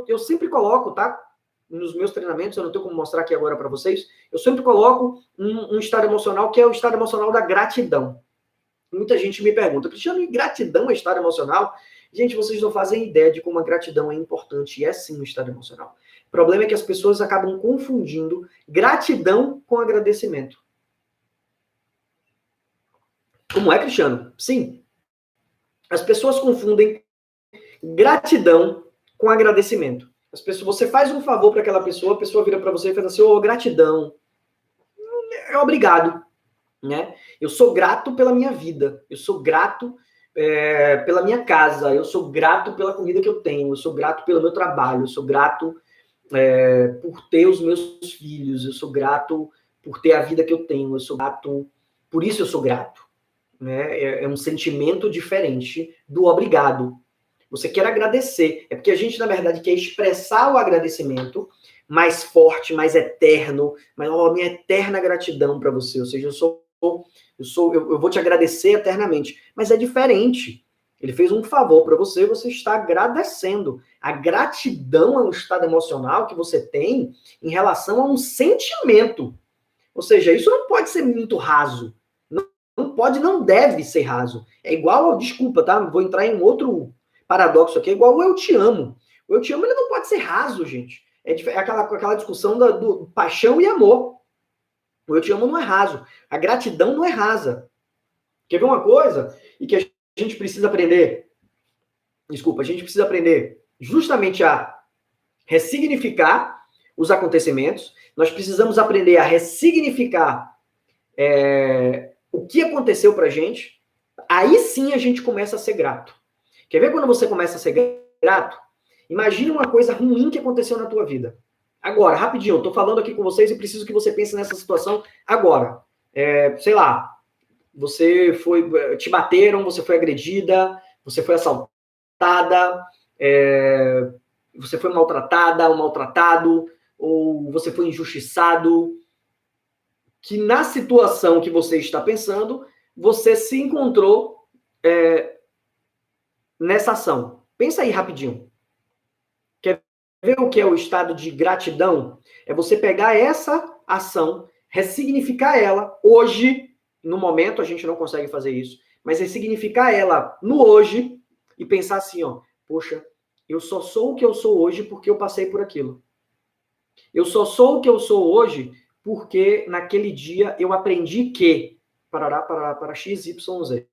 S1: eu sempre coloco, tá? Nos meus treinamentos, eu não tenho como mostrar aqui agora para vocês, eu sempre coloco um estado emocional que é o estado emocional da gratidão. Muita gente me pergunta, Cristiano, e gratidão é estado emocional? Gente, vocês não fazem ideia de como a gratidão é importante, e é sim um estado emocional. O problema é que as pessoas acabam confundindo gratidão com agradecimento. Como é, Cristiano? Sim. As pessoas confundem gratidão com agradecimento. As pessoas, você faz um favor para aquela pessoa, a pessoa vira para você e fala assim, gratidão. É obrigado. Né? Eu sou grato pela minha vida, eu sou grato pela minha casa, eu sou grato pela comida que eu tenho, eu sou grato pelo meu trabalho, eu sou grato por ter os meus filhos, eu sou grato por ter a vida que eu tenho, eu sou grato, por isso eu sou grato. Né? É um sentimento diferente do obrigado. Você quer agradecer, é porque a gente, na verdade, quer expressar o agradecimento mais forte, mais eterno, minha eterna gratidão para você, ou seja, eu vou te agradecer eternamente, mas é diferente. Ele fez um favor para você, você está agradecendo. A gratidão é um estado emocional que você tem em relação a um sentimento. Ou seja, isso não pode ser muito raso. Não pode, não deve ser raso. É igual, desculpa, tá? Vou entrar em outro paradoxo aqui, é igual o eu te amo. O eu te amo, ele não pode ser raso, gente. É aquela discussão do paixão e amor. O eu te amo não é raso. A gratidão não é rasa. Quer ver uma coisa? E que a gente precisa aprender? Desculpa, a gente precisa aprender justamente a ressignificar os acontecimentos. Nós precisamos aprender a ressignificar o que aconteceu pra gente. Aí sim a gente começa a ser grato. Quer ver quando você começa a ser grato? Imagine uma coisa ruim que aconteceu na tua vida. Agora, rapidinho, eu tô falando aqui com vocês e preciso que você pense nessa situação agora. Sei lá, te bateram, você foi agredida, você foi assaltada, você foi maltratada ou maltratado, ou você foi injustiçado. Que na situação que você está pensando, você se encontrou nessa ação. Pensa aí rapidinho. Quer ver o que é o estado de gratidão? É você pegar essa ação, ressignificar ela hoje, no momento a gente não consegue fazer isso, mas ressignificar ela no hoje e pensar assim, ó, poxa, eu só sou o que eu sou hoje porque eu passei por aquilo. Eu só sou o que eu sou hoje porque naquele dia eu aprendi que para X, Y, Z.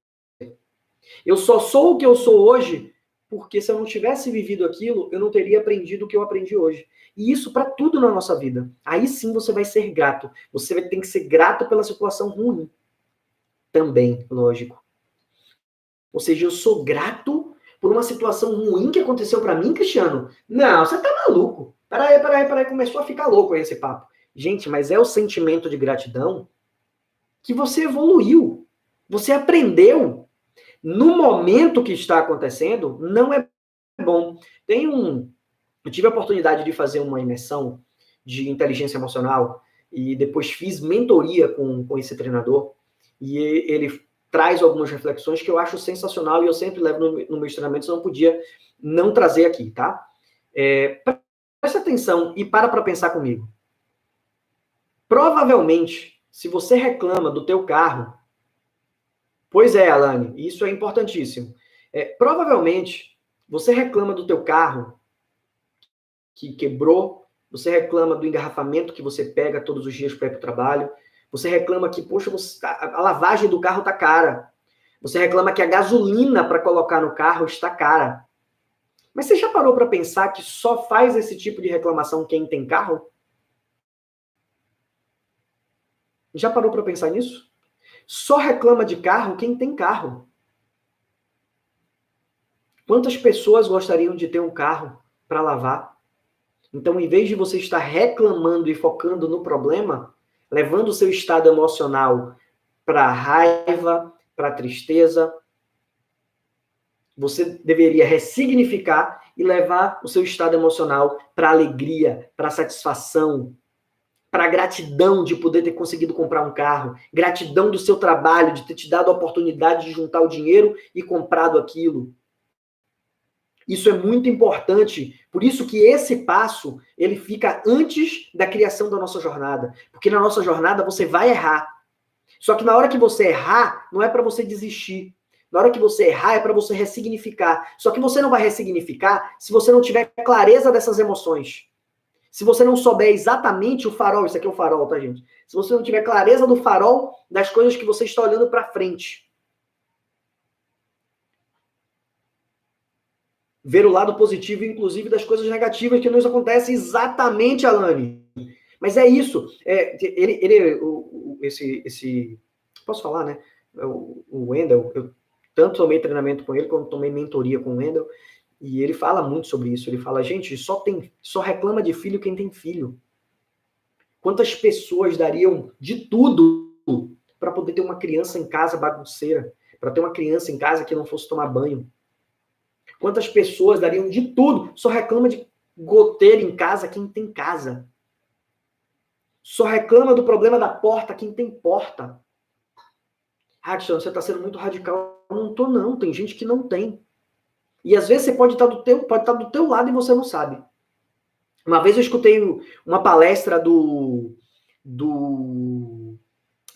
S1: Eu só sou o que eu sou hoje porque se eu não tivesse vivido aquilo, eu não teria aprendido o que eu aprendi hoje. E isso para tudo na nossa vida. Aí sim você vai ser grato. Você vai ter que ser grato pela situação ruim. Também, lógico. Ou seja, eu sou grato por uma situação ruim que aconteceu para mim, Cristiano? Não, você tá maluco. Peraí, começou a ficar louco aí esse papo. Gente, mas é o sentimento de gratidão que você evoluiu. Você aprendeu. No momento que está acontecendo, não é bom. Eu tive a oportunidade de fazer uma imersão de inteligência emocional e depois fiz mentoria com esse treinador e ele traz algumas reflexões que eu acho sensacional e eu sempre levo no meu treinamento, eu não podia não trazer aqui, tá? Presta atenção e para pensar comigo. Provavelmente, se você reclama do teu carro, pois é, Alane, isso é importantíssimo. Provavelmente, você reclama do teu carro que quebrou, você reclama do engarrafamento que você pega todos os dias para ir para o trabalho, você reclama que, poxa, a lavagem do carro está cara, você reclama que a gasolina para colocar no carro está cara. Mas você já parou para pensar que só faz esse tipo de reclamação quem tem carro? Já parou para pensar nisso? Só reclama de carro quem tem carro. Quantas pessoas gostariam de ter um carro para lavar? Então, em vez de você estar reclamando e focando no problema, levando o seu estado emocional para raiva, para tristeza, você deveria ressignificar e levar o seu estado emocional para alegria, para satisfação, para gratidão de poder ter conseguido comprar um carro, gratidão do seu trabalho, de ter te dado a oportunidade de juntar o dinheiro e comprado aquilo. Isso é muito importante, por isso que esse passo, ele fica antes da criação da nossa jornada, porque na nossa jornada você vai errar. Só que na hora que você errar, não é para você desistir. Na hora que você errar, é para você ressignificar. Só que você não vai ressignificar se você não tiver clareza dessas emoções. Se você não souber exatamente o farol, isso aqui é o farol, tá, gente? Se você não tiver clareza do farol das coisas que você está olhando para frente. Ver o lado positivo, inclusive, das coisas negativas que nos acontecem exatamente, Alane. Mas é isso. Posso falar, né? O Wendel, eu tanto tomei treinamento com ele, quanto tomei mentoria com o Wendel, e ele fala muito sobre isso. Ele fala, gente, só reclama de filho quem tem filho. Quantas pessoas dariam de tudo para poder ter uma criança em casa bagunceira, para ter uma criança em casa que não fosse tomar banho? Quantas pessoas dariam de tudo? Só reclama de goteira em casa quem tem casa. Só reclama do problema da porta quem tem porta. Cristiano, você está sendo muito radical. Não tô, não. Tem gente que não tem. E às vezes você pode estar do teu lado e você não sabe. Uma vez eu escutei uma palestra do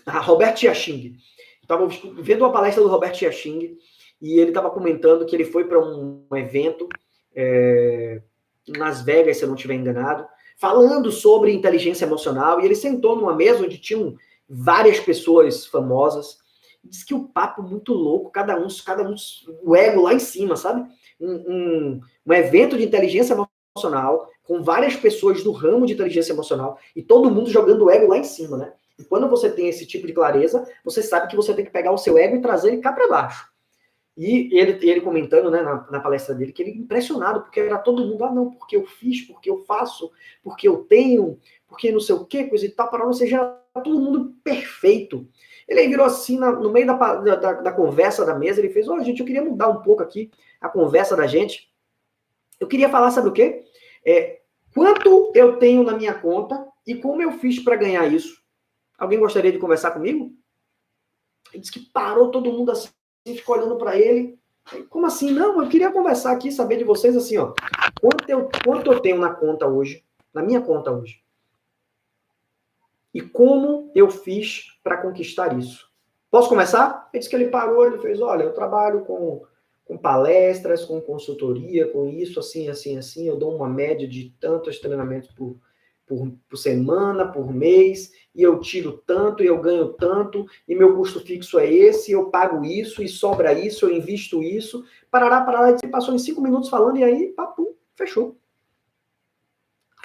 S1: Robert Cialdini. Estava vendo uma palestra do Robert Cialdini e ele estava comentando que ele foi para um evento em Las Vegas, se eu não estiver enganado, falando sobre inteligência emocional, e ele sentou numa mesa onde tinham várias pessoas famosas. Diz que o papo muito louco, cada um, o ego lá em cima, sabe? Um evento de inteligência emocional, com várias pessoas do ramo de inteligência emocional, e todo mundo jogando o ego lá em cima, né? E quando você tem esse tipo de clareza, você sabe que você tem que pegar o seu ego e trazer ele cá para baixo. E ele comentando, né, na palestra dele, que ele impressionado, porque era todo mundo, não, porque eu fiz, porque eu faço, porque eu tenho, porque não sei o que, coisa e tal, para não seja todo mundo perfeito. Ele virou assim, no meio da conversa da mesa, ele fez, gente, eu queria mudar um pouco aqui a conversa da gente. Eu queria falar, sabe o quê? Quanto eu tenho na minha conta e como eu fiz para ganhar isso. Alguém gostaria de conversar comigo? Ele disse que parou todo mundo assim, ficou olhando para ele. Como assim? Não, eu queria conversar aqui, saber de vocês assim, ó. Quanto eu tenho na conta hoje, na minha conta hoje? E como eu fiz para conquistar isso? Posso começar? Ele disse que ele parou, ele fez, olha, eu trabalho com com palestras, com consultoria, com isso, assim, assim, assim, eu dou uma média de tantos treinamentos por semana, por mês, e eu tiro tanto, e eu ganho tanto, e meu custo fixo é esse, eu pago isso, e sobra isso, eu invisto isso, parará, e você passou em 5 minutos falando, e aí, papo, fechou.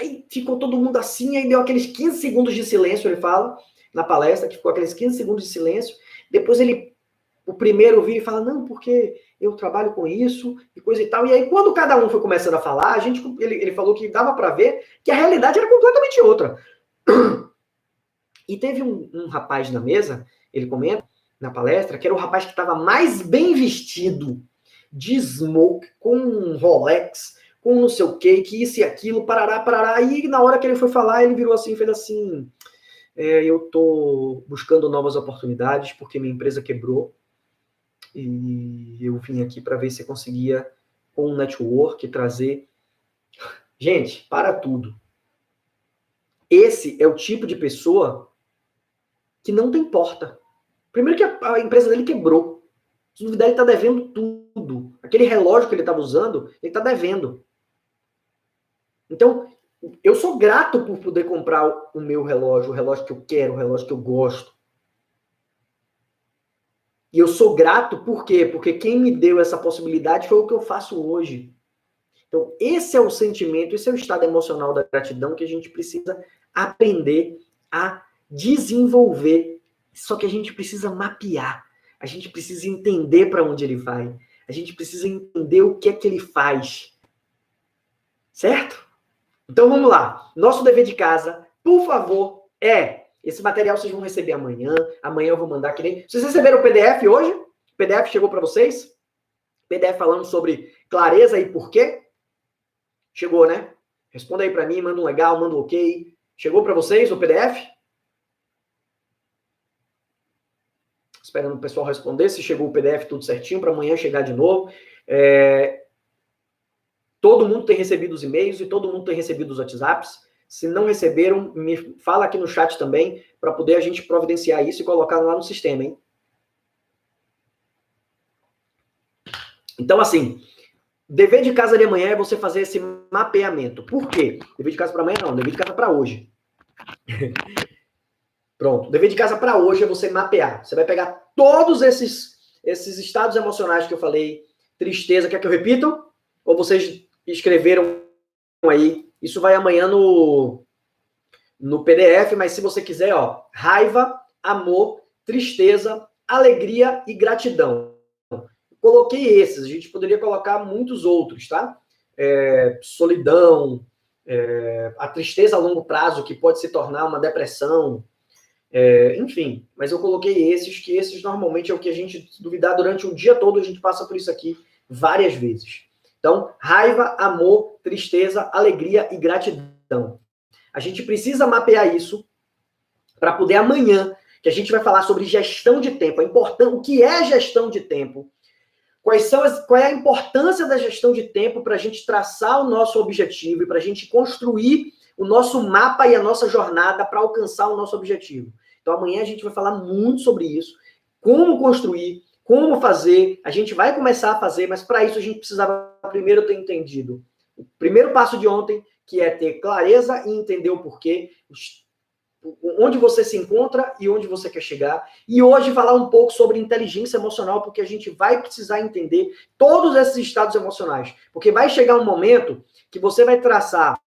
S1: Aí ficou todo mundo assim, aí deu aqueles 15 segundos de silêncio, ele fala, na palestra, que ficou aqueles 15 segundos de silêncio, depois o primeiro vira e fala, não, porque eu trabalho com isso, e coisa e tal, e aí quando cada um foi começando a falar, ele falou que dava para ver que a realidade era completamente outra. E teve um rapaz na mesa, ele comenta, na palestra, que era o rapaz que estava mais bem vestido, de smoke, com um Rolex, com não sei o que isso e aquilo, parará, e na hora que ele foi falar, ele virou assim, fez assim, eu tô buscando novas oportunidades, porque minha empresa quebrou, e eu vim aqui para ver se eu conseguia, com um network, trazer... Gente, para tudo. Esse é o tipo de pessoa que não tem porta. Primeiro que a empresa dele quebrou. Se duvidar, ele está devendo tudo. Aquele relógio que ele estava usando, ele está devendo. Então, eu sou grato por poder comprar o meu relógio, o relógio que eu quero, o relógio que eu gosto. E eu sou grato por quê? Porque quem me deu essa possibilidade foi o que eu faço hoje. Então, esse é o sentimento, esse é o estado emocional da gratidão que a gente precisa aprender a desenvolver. Só que a gente precisa mapear. A gente precisa entender para onde ele vai. A gente precisa entender o que é que ele faz. Certo? Então, vamos lá. Nosso dever de casa, por favor, esse material vocês vão receber amanhã. Amanhã eu vou mandar que nem... Vocês receberam o PDF hoje? O PDF chegou para vocês? PDF falando sobre clareza e porquê? Chegou, né? Responda aí para mim, manda um legal, manda um ok. Chegou para vocês o PDF? Esperando o pessoal responder se chegou o PDF tudo certinho, para amanhã chegar de novo. Todo mundo tem recebido os e-mails e todo mundo tem recebido os WhatsApps. Se não receberam, me fala aqui no chat também, para poder a gente providenciar isso e colocar lá no sistema, hein? Então, assim, dever de casa de amanhã é você fazer esse mapeamento. Por quê? Dever de casa para amanhã não, dever de casa para hoje. Pronto. Dever de casa para hoje é você mapear. Você vai pegar todos esses estados emocionais que eu falei, tristeza, quer que eu repita? Ou vocês escreveram aí? Isso vai amanhã no PDF, mas se você quiser, ó, raiva, amor, tristeza, alegria e gratidão. Coloquei esses, a gente poderia colocar muitos outros, tá? Solidão, a tristeza a longo prazo, que pode se tornar uma depressão, enfim, mas eu coloquei esses normalmente é o que a gente, se duvidar, durante o dia todo a gente passa por isso aqui várias vezes. Então, raiva, amor, tristeza, alegria e gratidão. A gente precisa mapear isso para poder amanhã, que a gente vai falar sobre gestão de tempo, o que é gestão de tempo, qual é a importância da gestão de tempo para a gente traçar o nosso objetivo e para a gente construir o nosso mapa e a nossa jornada para alcançar o nosso objetivo. Então, amanhã a gente vai falar muito sobre isso, como construir, como fazer. A gente vai começar a fazer, mas para isso a gente precisava primeiro ter entendido o primeiro passo de ontem, que é ter clareza e entender o porquê, onde você se encontra e onde você quer chegar. E hoje falar um pouco sobre inteligência emocional, porque a gente vai precisar entender todos esses estados emocionais. Porque vai chegar um momento que você vai traçar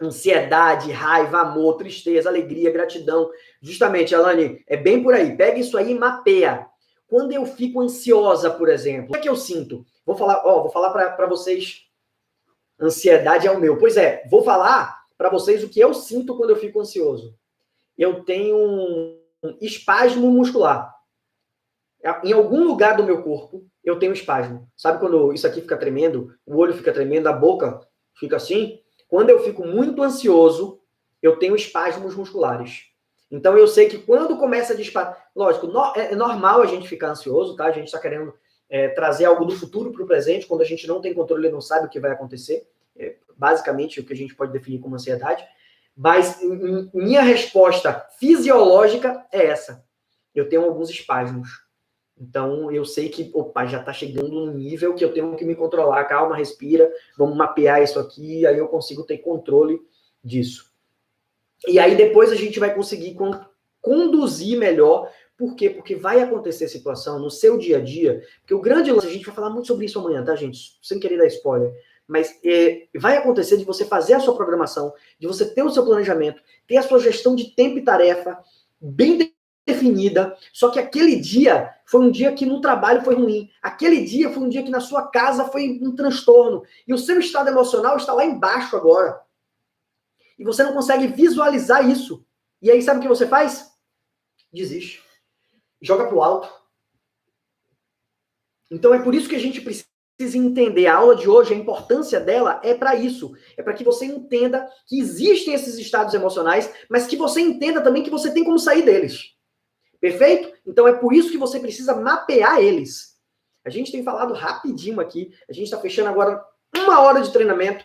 S1: ansiedade, raiva, amor, tristeza, alegria, gratidão. Justamente, Alane, é bem por aí. Pega isso aí e mapeia. Quando eu fico ansiosa, por exemplo, o que é que eu sinto? Vou falar para vocês. Ansiedade é o meu. Pois é, vou falar para vocês o que eu sinto quando eu fico ansioso. Eu tenho um espasmo muscular. Em algum lugar do meu corpo, eu tenho espasmo. Sabe quando isso aqui fica tremendo? O olho fica tremendo, a boca fica assim? Quando eu fico muito ansioso, eu tenho espasmos musculares. Então, eu sei que quando começa a disparar... Lógico, é normal a gente ficar ansioso, tá? A gente está querendo trazer algo do futuro para o presente, quando a gente não tem controle e não sabe o que vai acontecer. Basicamente, o que a gente pode definir como ansiedade. Mas minha resposta fisiológica é essa. Eu tenho alguns espasmos. Então, eu sei que, opa, já está chegando num nível que eu tenho que me controlar. Calma, respira, vamos mapear isso aqui, aí eu consigo ter controle disso. E aí depois a gente vai conseguir conduzir melhor. Por quê? Porque vai acontecer situação no seu dia a dia, porque o grande lance, a gente vai falar muito sobre isso amanhã, tá, gente? Sem querer dar spoiler. Mas vai acontecer de você fazer a sua programação, de você ter o seu planejamento, ter a sua gestão de tempo e tarefa bem definida, só que aquele dia foi um dia que no trabalho foi ruim, aquele dia foi um dia que na sua casa foi um transtorno, e o seu estado emocional está lá embaixo agora. E você não consegue visualizar isso. E aí sabe o que você faz? Desiste. Joga pro alto. Então é por isso que a gente precisa entender a aula de hoje, a importância dela é para isso. É para que você entenda que existem esses estados emocionais, mas que você entenda também que você tem como sair deles. Perfeito? Então é por isso que você precisa mapear eles. A gente tem falado rapidinho aqui, a gente está fechando agora 1 hora de treinamento.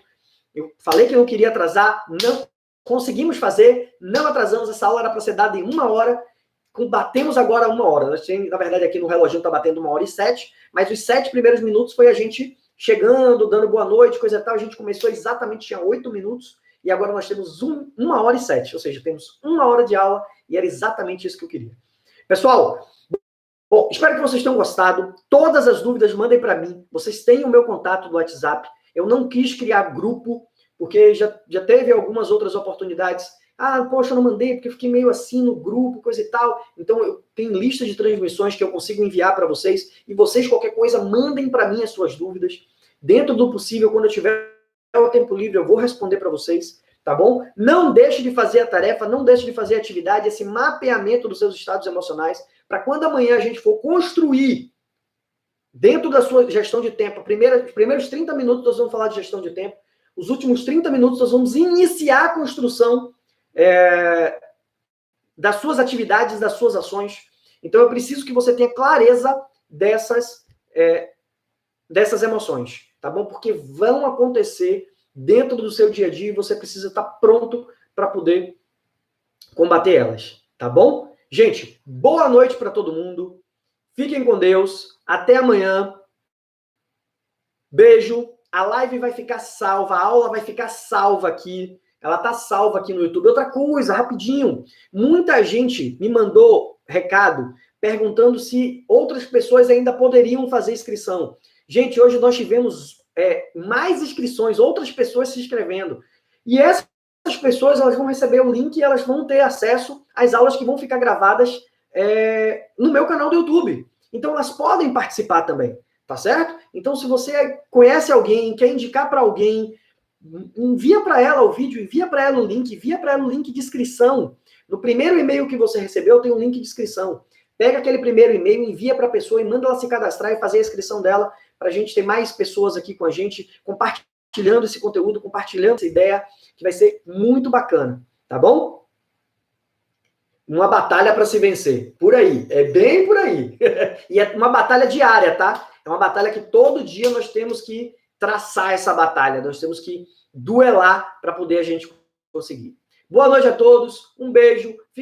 S1: Eu falei que não queria atrasar, não conseguimos fazer, não atrasamos, essa aula era para ser dada em 1 hora, batemos agora 1 hora. Nós temos, na verdade, aqui no reloginho está batendo 1h07, mas os 7 primeiros minutos foi a gente chegando, dando boa noite, coisa e tal. A gente começou exatamente, tinha 8 minutos, e agora nós temos 1h07, ou seja, temos 1 hora de aula, e era exatamente isso que eu queria. Pessoal, bom, espero que vocês tenham gostado. Todas as dúvidas mandem para mim. Vocês têm o meu contato do WhatsApp. Eu não quis criar grupo, porque já teve algumas outras oportunidades. Ah, poxa, eu não mandei porque eu fiquei meio assim no grupo, coisa e tal. Então, eu tenho lista de transmissões que eu consigo enviar para vocês. E vocês, qualquer coisa, mandem para mim as suas dúvidas. Dentro do possível, quando eu tiver o tempo livre, eu vou responder para vocês. Tá bom? Não deixe de fazer a tarefa, não deixe de fazer a atividade, esse mapeamento dos seus estados emocionais, para quando amanhã a gente for construir, dentro da sua gestão de tempo, os primeiros 30 minutos nós vamos falar de gestão de tempo, os últimos 30 minutos nós vamos iniciar a construção das suas atividades, das suas ações. Então eu preciso que você tenha clareza dessas emoções, tá bom? Porque vão acontecer dentro do seu dia a dia e você precisa estar pronto para poder combater elas, tá bom? Gente, boa noite para todo mundo. Fiquem com Deus. Até amanhã. Beijo. A live vai ficar salva, a aula vai ficar salva aqui. Ela tá salva aqui no YouTube. Outra coisa, rapidinho. Muita gente me mandou recado perguntando se outras pessoas ainda poderiam fazer inscrição. Gente, hoje nós tivemos mais inscrições, outras pessoas se inscrevendo. E essas pessoas, elas vão receber o link e elas vão ter acesso às aulas que vão ficar gravadas no meu canal do YouTube. Então, elas podem participar também, tá certo? Então, se você conhece alguém, quer indicar para alguém, envia para ela o vídeo, envia para ela o link, envia para ela o link de inscrição. No primeiro e-mail que você recebeu, tem um link de inscrição. Pega aquele primeiro e-mail, envia para a pessoa e manda ela se cadastrar e fazer a inscrição dela, para a gente ter mais pessoas aqui com a gente, compartilhando esse conteúdo, compartilhando essa ideia, que vai ser muito bacana, tá bom? Uma batalha para se vencer, por aí, é bem por aí. E é uma batalha diária, tá? É uma batalha que todo dia nós temos que traçar essa batalha, nós temos que duelar para poder a gente conseguir. Boa noite a todos, um beijo.